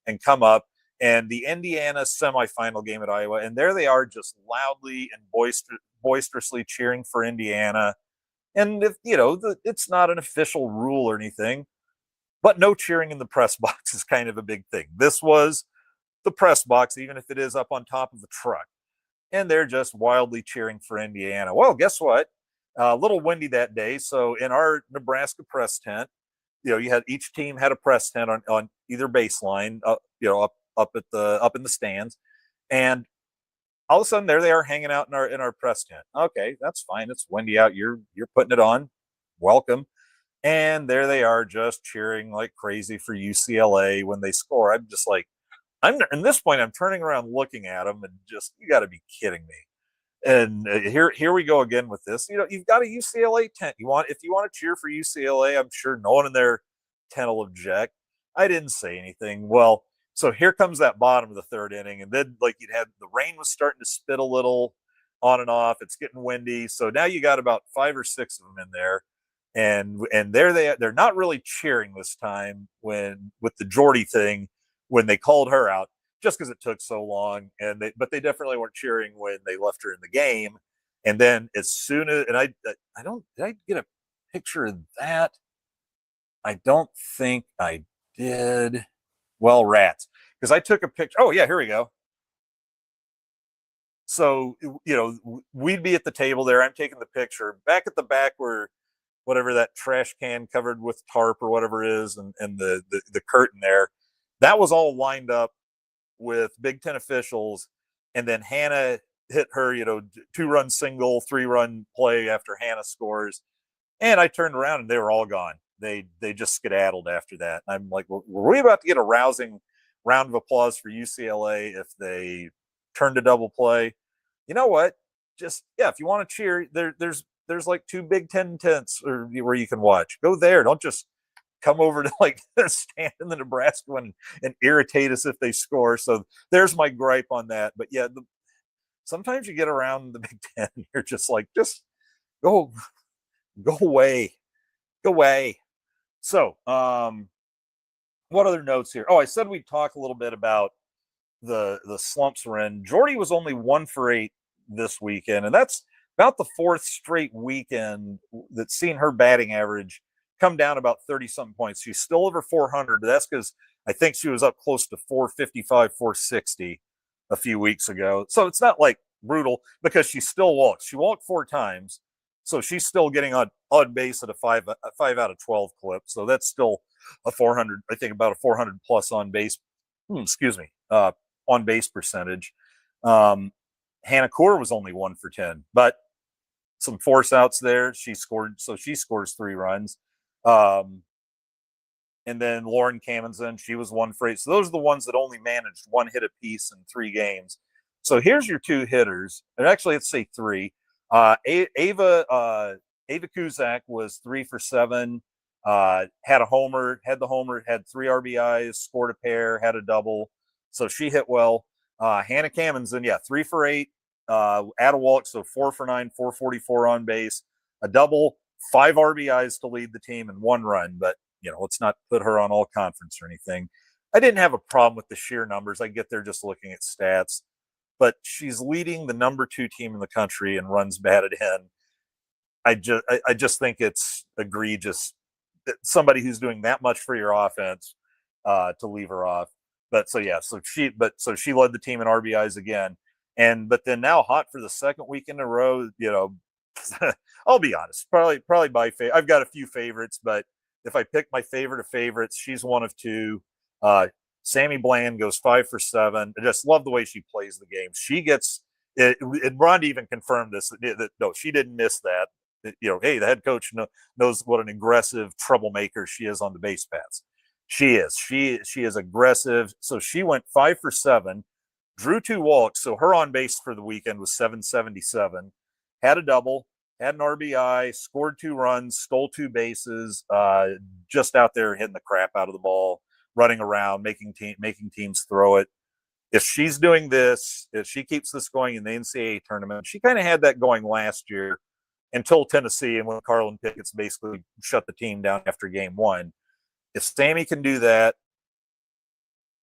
and come up. And the Indiana semifinal game at Iowa, and there they are, just loudly and boisterously cheering for Indiana. And if it's not an official rule or anything, but no cheering in the press box is kind of a big thing. This was the press box, even if it is up on top of the truck, and they're just wildly cheering for Indiana. Well, guess what? A little windy that day, so in our Nebraska press tent, you had each team had a press tent on either baseline, up in the stands, and all of a sudden there they are hanging out in our press tent. Okay, that's fine. It's windy out. You're putting it on. Welcome. And there they are, just cheering like crazy for UCLA when they score. I'm just like, at this point, I'm turning around looking at them and just, you got to be kidding me. And here we go again with this. You've got a UCLA tent. If you want to cheer for UCLA, I'm sure no one in their tent will object. I didn't say anything. Well, so here comes that bottom of the third inning, and then like the rain was starting to spit a little on and off. It's getting windy, so now you got about 5 or 6 of them in there, and they're not really cheering this time when with the Jordy thing when they called her out, just because it took so long. But they definitely weren't cheering when they left her in the game. And then as soon as I don't did I get a picture of that? I don't think I did. Well, rats, because I took a picture. Oh yeah, here we go. So we'd be at the table there. I'm taking the picture back at the back where whatever that trash can covered with tarp or whatever is, and the curtain there, that was all lined up with Big Ten officials. And then Hannah hit her, 2-run single, 3-run play after Hannah scores. And I turned around and they were all gone. They just skedaddled after that. And I'm like, were we about to get a rousing round of applause for UCLA if they turned a double play? You know what? Just, yeah, if you want to cheer, there's like 2 Big Ten tents where you can watch. Go there. Don't just come over to like stand in the Nebraska one and irritate us if they score. So there's my gripe on that. But yeah, sometimes you get around the Big Ten, you're just like, just go away. So, what other notes here? Oh, I said we'd talk a little bit about the slumps we're in. Jordy was only 1 for 8 this weekend, and that's about the 4th straight weekend that's seen her batting average come down about 30-something points. She's still over 400, but that's because I think she was up close to 455, 460 a few weeks ago. So it's not like brutal because she still walks. She walked 4 times, so she's still getting on base at a 5 out of 12 clip. So that's still a 400, I think about a 400 plus on base, on base percentage. Hannah Core was only 1 for 10, but some force outs there. She scores 3 runs. And then Lauren Kamenson, she was 1 for 8. So those are the ones that only managed 1 hit apiece in 3 games. So here's your 2 hitters. And actually, let's say 3. Ava Kuzak was 3 for 7. Had the homer, had 3 RBIs, scored a pair, had a double. So she hit well. Hannah Kamenson, 3 for 8. At a walk, so 4 for 9, 444 on base, a double, 5 RBIs to lead the team, and 1 run. But let's not put her on all conference or anything. I didn't have a problem with the sheer numbers. I get there just looking at stats, but she's leading the number 2 team in the country in runs batted in. I just think it's egregious that somebody who's doing that much for your offense to leave her off. But so she led the team in RBIs again. But then now hot for the 2nd week in a row, I'll be honest, probably my favorite. I've got a few favorites, but if I pick my favorite of favorites, she's one of 2. Sammy Bland goes 5 for 7. I just love the way she plays the game. She gets it, and Rhonda even confirmed this, that no, she didn't miss that. Hey, the head coach knows what an aggressive troublemaker she is on the base paths. She is aggressive. So she went 5 for 7. Drew 2 walks, so her on base for the weekend was 777. Had a double, had an RBI, scored 2 runs, stole 2 bases, just out there hitting the crap out of the ball, running around, making teams throw it. If she's doing this, if she keeps this going in the NCAA tournament, she kind of had that going last year until Tennessee, and when Carlin Pickett's basically shut the team down after game one. If Sammy can do that,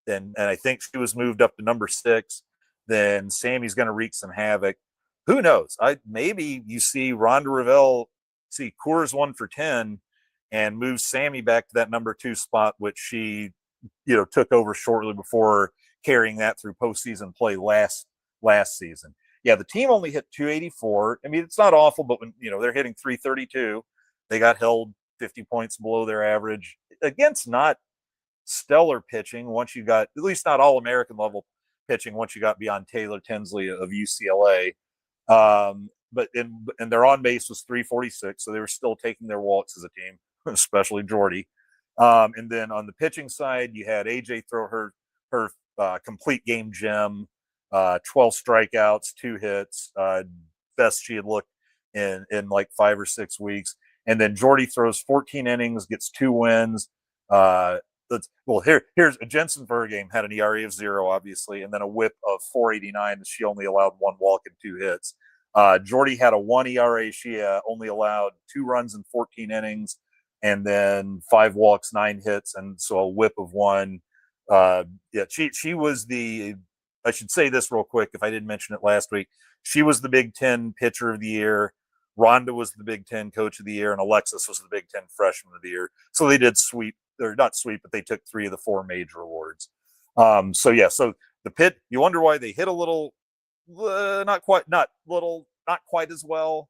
and I think she was moved up to number 6, then Sammy's going to wreak some havoc. Who knows? Maybe you see Rhonda Revelle see Coors 1 for 10 and move Sammy back to that number 2 spot, which she took over shortly before carrying that through postseason play last season. Yeah, the team only hit 284. I mean, it's not awful, but when they're hitting 332, they got held 50 points below their average against not stellar pitching. Once you got, at least not all American level pitching, once you got beyond Taylor Tinsley of UCLA. But their on base was 346, so they were still taking their walks as a team, especially Jordy. And then on the pitching side, you had AJ throw her complete game gem, 12 strikeouts, 2 hits, best she had looked in like 5 or 6 weeks. And then Jordy throws 14 innings, gets 2 wins. Here's a Jensen Vergame had an ERA of 0, obviously, and then a WHIP of 489. She only allowed 1 walk and 2 hits. Jordy had a 1 ERA. She only allowed 2 runs in 14 innings, and then 5 walks, 9 hits, and so a WHIP of 1. She was the. I should say this real quick if I didn't mention it last week. She was the Big Ten Pitcher of the Year. Rhonda was the Big Ten Coach of the Year, and Alexis was the Big Ten Freshman of the Year. So they did sweep, or not sweep, but they took 3 of the 4 major awards. So the pit. You wonder why they hit a little, not quite as well,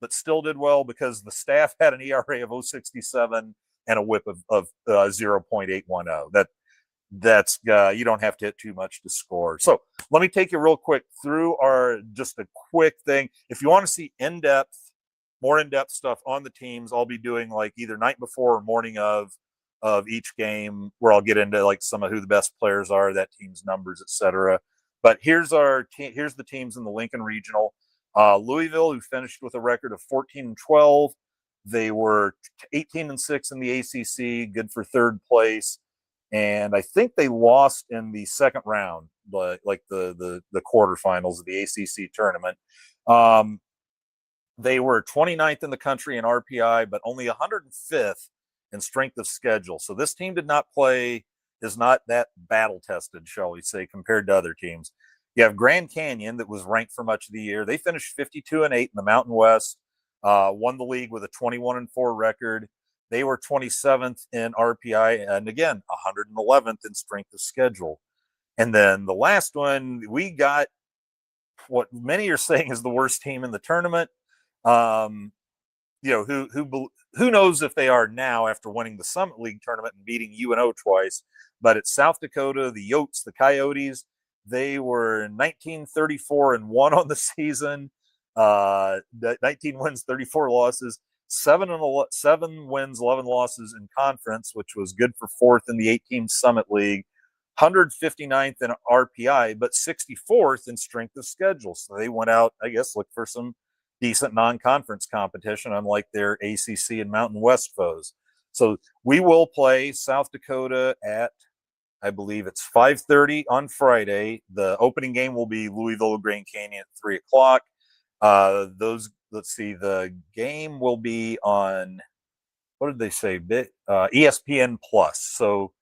but still did well because the staff had an ERA of 0.67 and a WHIP of 0.810. That's you don't have to hit too much to score. So let me take you real quick through just a quick thing. If you want to see more in-depth stuff on the teams, I'll be doing like either night before or morning of each game, where I'll get into like some of who the best players are, that team's numbers, etc. But here's the teams in the Lincoln Regional. Louisville, who finished with a record of 14-12. They were 18-6 in the ACC, good for 3rd place. And I think they lost in the second round, like the quarterfinals of the ACC tournament. They were 29th in the country in RPI, but only 105th in strength of schedule. So this team is not that battle tested, shall we say, compared to other teams. You have Grand Canyon, that was ranked for much of the year. They finished 52-8 in the Mountain West, won the league with a 21-4 record. They were 27th in RPI, and again, 111th in strength of schedule. And then the last one, we got what many are saying is the worst team in the tournament. Who knows if they are now after winning the Summit League tournament and beating UNO twice. But it's South Dakota, the Yotes, the Coyotes. They were 19-34-1 on the season. 19 wins, 34 losses. 7 wins, 11 losses in conference, which was good for 4th in the 8-team Summit League. 159th in RPI, but 64th in strength of schedule. So they went out, I guess, look for some decent non-conference competition, unlike their ACC and Mountain West foes. So we will play South Dakota at, I believe it's 5:30 on Friday. The opening game will be Louisville Grand Canyon at 3 o'clock. Let's see, the game will be on, what did they say? ESPN Plus. So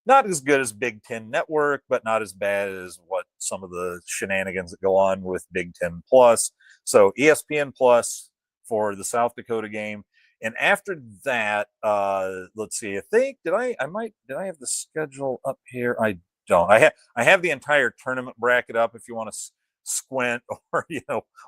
not as good as Big Ten Network, but not as bad as what some of the shenanigans that go on with Big Ten Plus. So ESPN Plus for the South Dakota game. And after that, let's see, I think, did I have the schedule up here? I don't. I have the entire tournament bracket up if you want to squint or,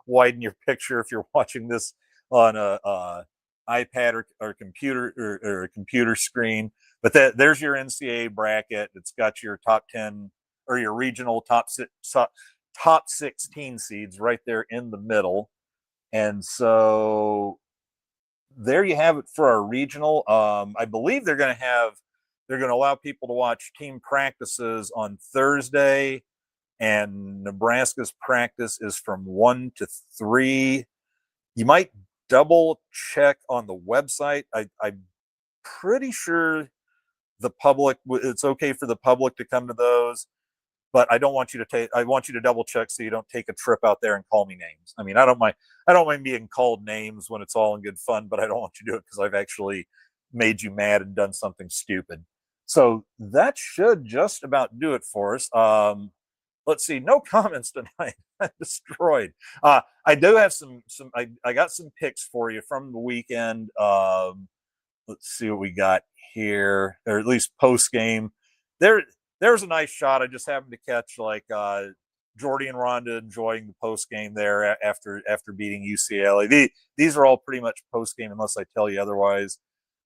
widen your picture if you're watching this on a iPad or computer or a computer screen. But there's your NCAA bracket. It's got your top 10 or your regional top 16 seeds right there in the middle. And so there you have it for our regional. I believe they're going to allow people to watch team practices on Thursday, and Nebraska's practice is from 1 to 3. You might double check on the website. I'm pretty sure it's okay for the public to come to those. but I don't want you to take. I want you to double check so you don't take a trip out there and call me names. I mean, I don't mind. I don't mind being called names when it's all in good fun, but I don't want you to do it because I've actually made you mad and done something stupid. So that should just about do it for us. Let's see, no comments tonight. Destroyed. I do have some. I got some picks for you from the weekend. Let's see what we got here, or at least post game. There's a nice shot. I just happened to catch like Jordy and Rhonda enjoying the post game there after beating UCLA. These are all pretty much post game unless I tell you otherwise.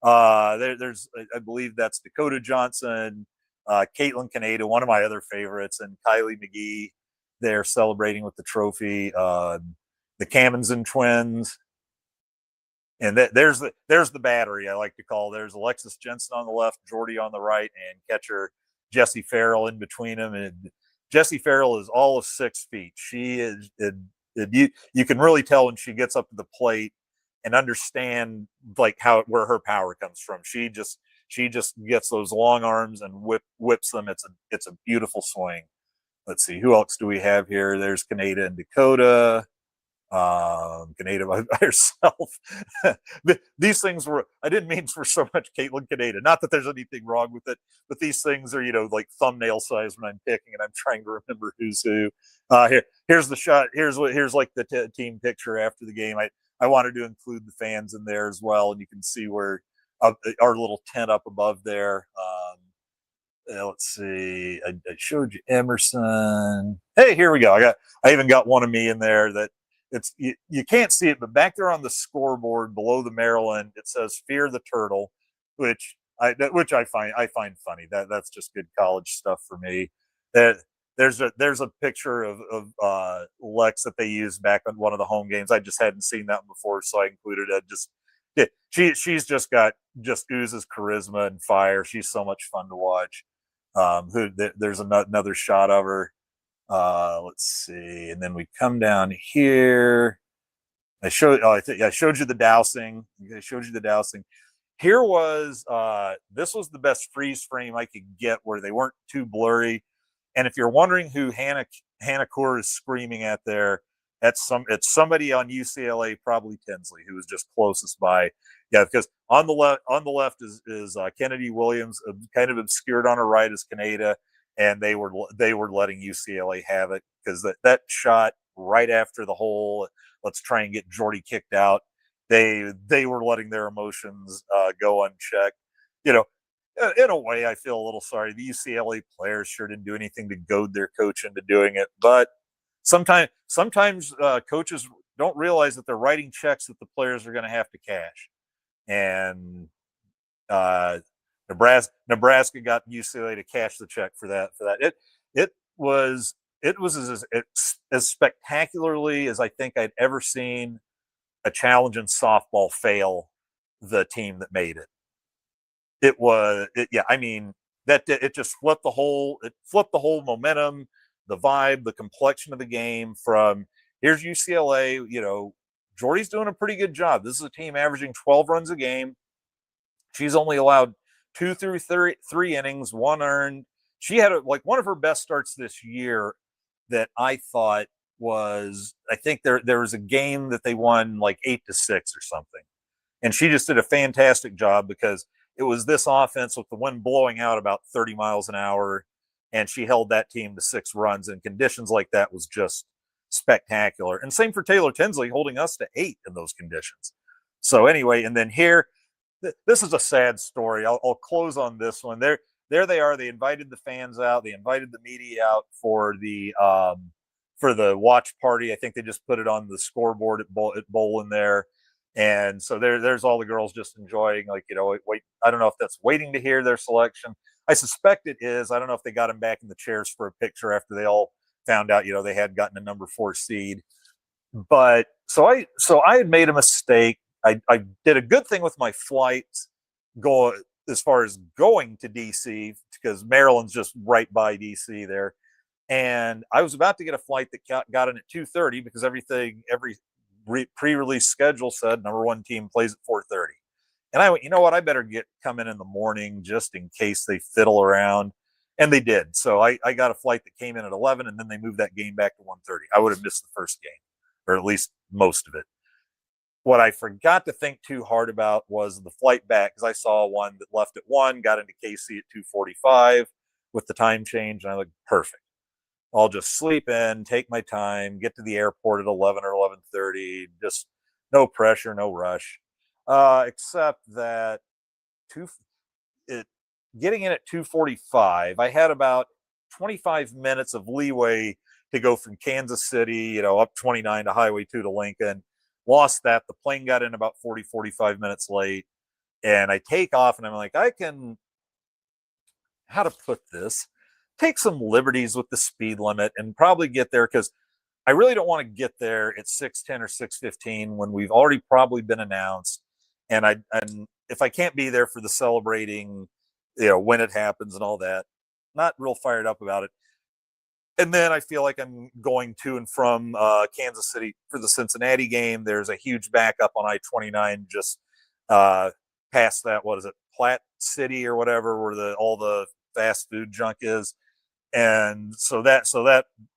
There's I believe that's Dakota Johnson, Caitlin Canada, one of my other favorites, and Kylie McGee. They're celebrating with the trophy. The Kaminson twins. And there's the battery I like to call. There's Alexis Jensen on the left, Jordy on the right, and catcher Jessie Farrell in between them. And Jessie Farrell is all of 6 feet. She is you can really tell when she gets up to the plate and understand like where her power comes from. She just gets those long arms and whips them. It's a beautiful swing. Let's see, who else do we have here? There's Canada and Dakota. Canada by herself. These things were, I didn't mean for so much Caitlin Canada. Not that there's anything wrong with it, but these things are, like thumbnail size when I'm picking and I'm trying to remember who's who. Here's the shot. Here's like the team picture after the game. I wanted to include the fans in there as well, and you can see where our little tent up above there. Let's see. I showed you Emerson. Hey, here we go. I even got one of me in there that it's you can't see it, but back there on the scoreboard below the Maryland, it says "Fear the Turtle," which I find funny. That's just good college stuff for me. There's a picture of Lex that they used back on one of the home games. I just hadn't seen that before, so I included it. She's just oozes charisma and fire. She's so much fun to watch. There's another shot of her. Let's see, and then we come down here. I showed you the dowsing. I showed you the dowsing. Here was this was the best freeze frame I could get where they weren't too blurry. And if you're wondering who Hannah Kaur is screaming at there, it's somebody on UCLA, probably Tinsley, who was just closest by. Yeah, because on the left is Kennedy Williams, kind of obscured on her right is Canada, and they were letting UCLA have it because that shot right after the hole. Let's try and get Jordy kicked out. They were letting their emotions go unchecked. In a way, I feel a little sorry. The UCLA players sure didn't do anything to goad their coach into doing it, but sometimes coaches don't realize that they're writing checks that the players are going to have to cash. And Nebraska got UCLA to cash the check for that. It was as spectacularly as I think I'd ever seen a challenge in softball fail the team that made it. It just flipped the whole momentum, the vibe, the complexion of the game from here's UCLA, Jordy's doing a pretty good job. This is a team averaging 12 runs a game. She's only allowed 2 through 3 innings, 1 earned. She had one of her best starts this year that I thought was, I think there was a game that they won 8-6 or something. And she just did a fantastic job because it was this offense with the wind blowing out about 30 miles an hour, and she held that team to 6 runs, and conditions like that was just spectacular. And same for Taylor Tinsley, holding us to 8 in those conditions. So anyway, and then here, this is a sad story. I'll close on this one. There they are. They invited the fans out. They invited the media out for the watch party. I think they just put it on the scoreboard at Bowlin there. And so there's all the girls just enjoying, wait. I don't know if that's waiting to hear their selection. I suspect it is. I don't know if they got them back in the chairs for a picture after they all found out, they had gotten a number 4 seed. But so I had made a mistake. I did a good thing with my flight as far as going to DC because Maryland's just right by DC there. And I was about to get a flight that got in at 2:30 because every pre-release schedule said number 1 team plays at 4:30. And I went, you know what? I better come in the morning just in case they fiddle around. And they did. So I got a flight that came in at 11, and then they moved that game back to 1:30. I would have missed the first game, or at least most of it. What I forgot to think too hard about was the flight back, because I saw one that left at 1, got into KC at 2:45 with the time change, and I like, perfect. I'll just sleep in, take my time, get to the airport at 11 or 11:30. Just no pressure, no rush. Except that two, it, getting in at 2:45, I had about 25 minutes of leeway to go from Kansas City, up 29 to Highway 2 to Lincoln. Lost that. The plane got in about 40, 45 minutes late. And I take off, and I'm like, I can, how to put this, take some liberties with the speed limit and probably get there, because I really don't want to get there at 6:10 or 6:15 when we've already probably been announced. And if I can't be there for the celebrating, when it happens and all that, not real fired up about it. And then I feel like I'm going to and from Kansas City for the Cincinnati game. There's a huge backup on I-29 just past that, what is it, Platte City or whatever, where all the fast food junk is. And so that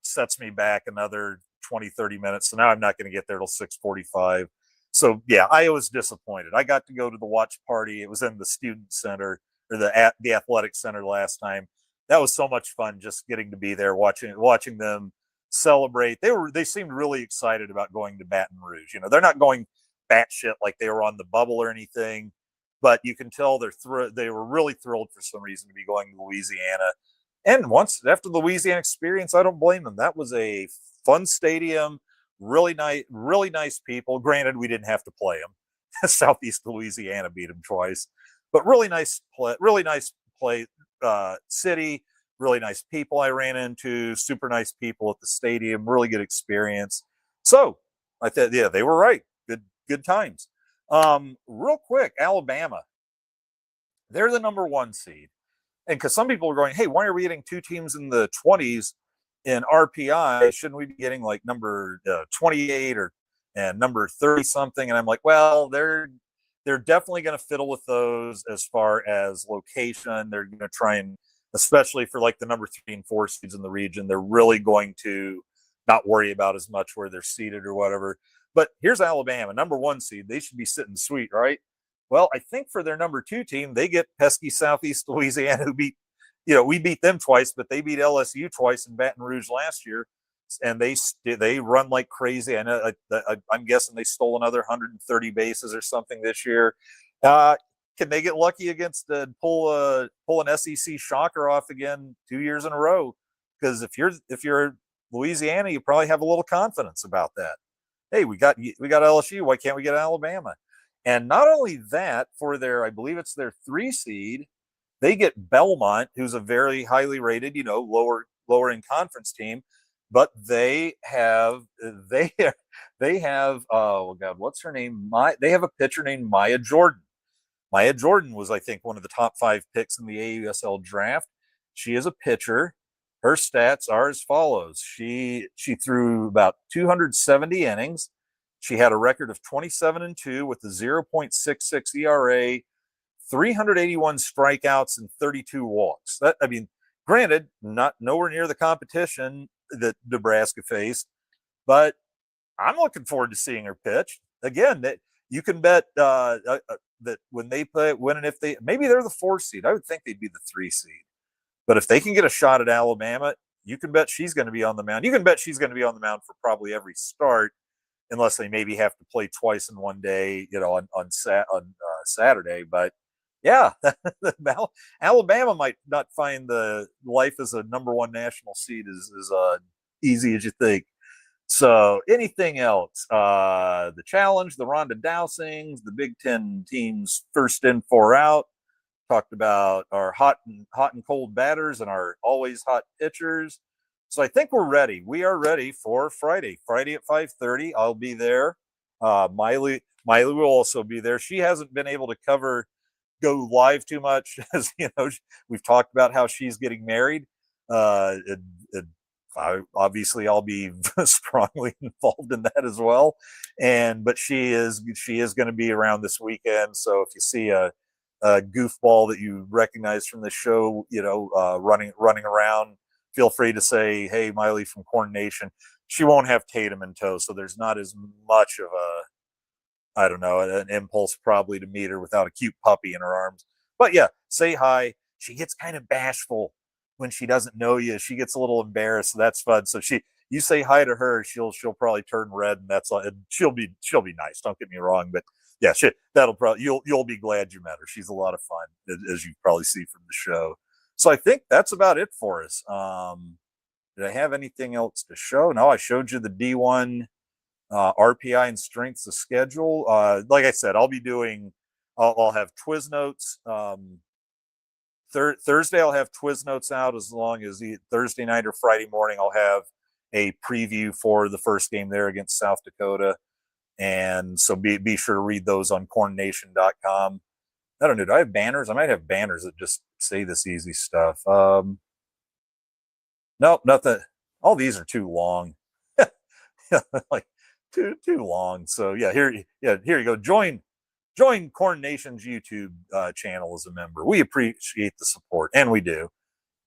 sets me back another 20, 30 minutes. So now I'm not going to get there till 6:45. So yeah, I was disappointed. I got to go to the watch party. It was in the student center, or the athletic center last time. That was so much fun, just getting to be there, watching them celebrate. They seemed really excited about going to Baton Rouge. They're not going batshit like they were on the bubble or anything, but you can tell they were really thrilled for some reason to be going to Louisiana. And once after the Louisiana experience, I don't blame them. That was a fun stadium, really nice people. Granted, we didn't have to play them. Southeast Louisiana beat them twice, but really nice play. City, really nice people I ran into, super nice people at the stadium, really good experience. So I thought, yeah, they were right. Good times. Real quick, Alabama, they're the number 1 seed. And because some people are going, hey, why are we getting 2 teams in the 20s in RPI? Shouldn't we be getting like number 28 and number 30 something? And I'm like, well, they're definitely going to fiddle with those as far as location. They're going to try and, especially for like the number 3 and 4 seeds in the region, they're really going to not worry about as much where they're seated or whatever. But here's Alabama, number 1 seed. They should be sitting sweet, right? Well, I think for their number 2 team, they get pesky Southeast Louisiana, who we beat them twice, but they beat LSU twice in Baton Rouge last year. And they run like crazy. I know. I'm guessing they stole another 130 bases or something this year. Can they get lucky against pull an SEC shocker off again 2 years in a row? Because if you're Louisiana, you probably have a little confidence about that. Hey, we got LSU. Why can't we get Alabama? And not only that, for I believe it's their 3 seed, they get Belmont, who's a very highly rated, lower in conference team. But they have oh God, what's her name? They have a pitcher named Maya Jordan. Maya Jordan was, I think, one of the top 5 picks in the AUSL draft. She is a pitcher. Her stats are as follows. She threw about 270 innings. She had a record of 27-2 with a 0.66 ERA, 381 strikeouts, and 32 walks. Granted, not nowhere near the competition that Nebraska faced, but I'm looking forward to seeing her pitch again. That you can bet that when they play, when and if maybe they're the 4 seed. I would think they'd be the 3 seed, but if they can get a shot at Alabama, you can bet she's going to be on the mound. You can bet she's going to be on the mound for probably every start, unless they maybe have to play twice in one day, on Saturday. But yeah, Alabama might not find the life as a number 1 national seed as easy as you think. So anything else? The challenge, the Rhonda Dowsings, the Big Ten teams first in, 4 out. Talked about our hot and cold batters and our always hot pitchers. So I think we're ready. We are ready for Friday at 5:30. I'll be there. Miley will also be there. She hasn't been able to go live too much, as we've talked about how she's getting married. Obviously I'll be strongly involved in that as well. But she is going to be around this weekend. So if you see a goofball that you recognize from the show, running around, feel free to say, "Hey, Miley from Corn Nation." She won't have Tatum in tow, so there's not as much of I don't know, an impulse probably to meet her without a cute puppy in her arms. But yeah, say hi. She gets kind of bashful when she doesn't know you. She gets a little embarrassed. So that's fun. So you say hi to her, she'll probably turn red, and that's all. And she'll be nice. Don't get me wrong, but yeah, that'll probably you'll be glad you met her. She's a lot of fun, as you probably see from the show. So I think that's about it for us. Did I have anything else to show? No, I showed you the D1 RPI and strengths of schedule. Like I said, I'll have Twiz notes. Thursday, I'll have Twiz notes out, as long as Thursday night or Friday morning, I'll have a preview for the first game there against South Dakota. And so be sure to read those on cornnation.com. I don't know. Do I have banners? I might have banners that just say this easy stuff. Nope, nothing. All these are too long. Like too long. So yeah, here you go. Join Corn Nation's YouTube channel as a member. We appreciate the support, and we do.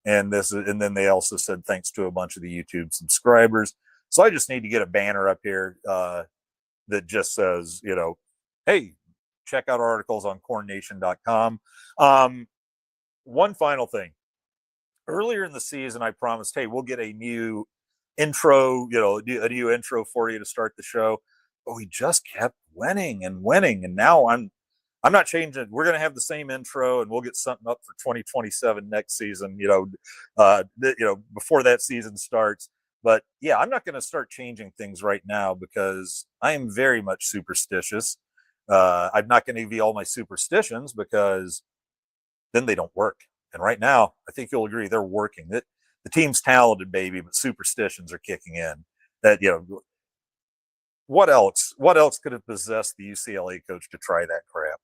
And then they also said thanks to a bunch of the YouTube subscribers. So I just need to get a banner up here that just says, hey, check out our articles on cornnation.com. One final thing. Earlier in the season, I promised, hey, we'll get a new intro, a new intro for you to start the show. But we just kept winning, and now I'm not changing. We're going to have the same intro, and we'll get something up for 2027 next season. Before that season starts. But yeah, I'm not going to start changing things right now because I am very much superstitious. I'm not going to give you all my superstitions because then they don't work. And right now, I think you'll agree they're working. The team's talented, baby, but superstitions are kicking in. That what else? What else could have possessed the UCLA coach to try that crap?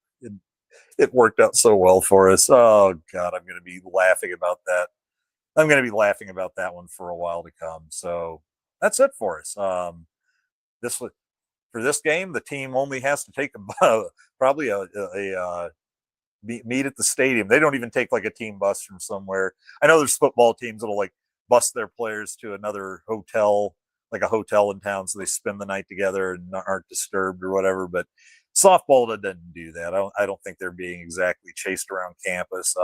It worked out so well for us. Oh God, I'm going to be laughing about that. I'm going to be laughing about that one for a while to come. So that's it for us. For this game, the team only has to take probably a meet at the stadium. They don't even take like a team bus from somewhere. I know there's football teams that'll like bus their players to another hotel, like a hotel in town, so they spend the night together and aren't disturbed or whatever. But softball doesn't do that. I don't think they're being exactly chased around campus.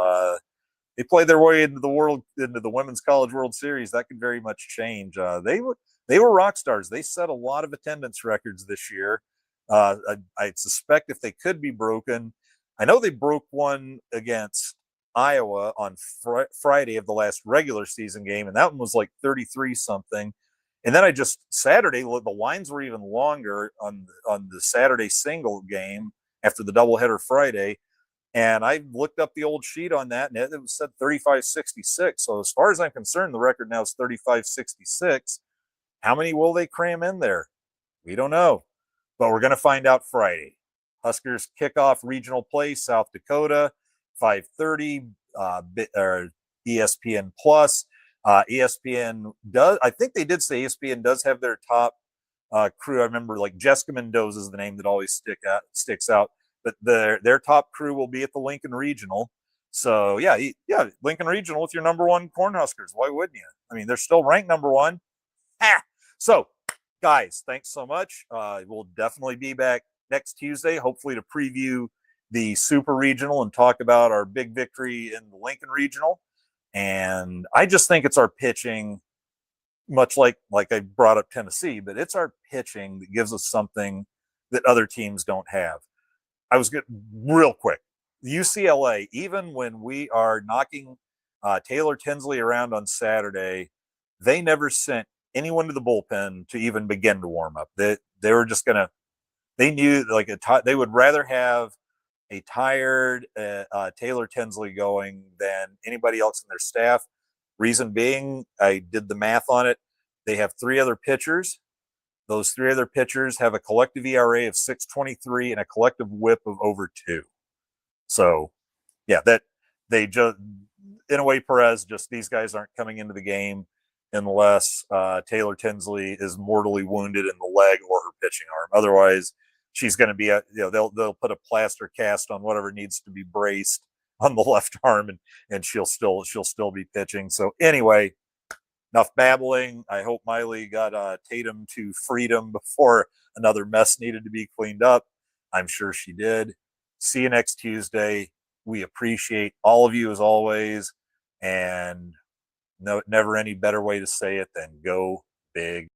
They play their way into the Women's College World Series. That could very much change. They were rock stars. They set a lot of attendance records this year. I suspect if they could be broken, I know they broke one against Iowa on Friday of the last regular season game, and that one was like 33 something. And then Saturday, the lines were even longer on the Saturday single game after the doubleheader Friday. And I looked up the old sheet on that, and it said 35-66. So as far as I'm concerned, the record now is 35-66. How many will they cram in there? We don't know, but we're going to find out Friday. Huskers kickoff regional play, South Dakota, 5:30, ESPN Plus. ESPN does, I think they did say ESPN does have their top crew. I remember like Jessica Mendoza is the name that always sticks out. But their top crew will be at the Lincoln Regional. So yeah, Lincoln Regional with your number one Cornhuskers. Why wouldn't you? I mean, they're still ranked number one. So, guys, thanks so much. We'll definitely be back next Tuesday, hopefully to preview the Super Regional and talk about our big victory in the Lincoln Regional. And I just think it's our pitching, much like I brought up Tennessee, but it's our pitching that gives us something that other teams don't have. I was good real quick. UCLA, even when we are knocking Taylor Tinsley around on Saturday, they never sent anyone to the bullpen to even begin to warm up. They were just gonna. They knew like they would rather have a tired Taylor Tinsley going than anybody else in their staff. Reason being, I did the math on it. They have 3 other pitchers. Those 3 other pitchers have a collective ERA of 6.23 and a collective WHIP of over 2. So, yeah, that they just, in a way, Perez, just these guys aren't coming into the game unless Taylor Tinsley is mortally wounded in the leg or her pitching arm. Otherwise, she's going to be they'll put a plaster cast on whatever needs to be braced on the left arm, and she'll still be pitching. So anyway, enough babbling. I hope Miley got Tatum to freedom before another mess needed to be cleaned up. I'm sure she did. See you next Tuesday. We appreciate all of you as always, and never any better way to say it than go big.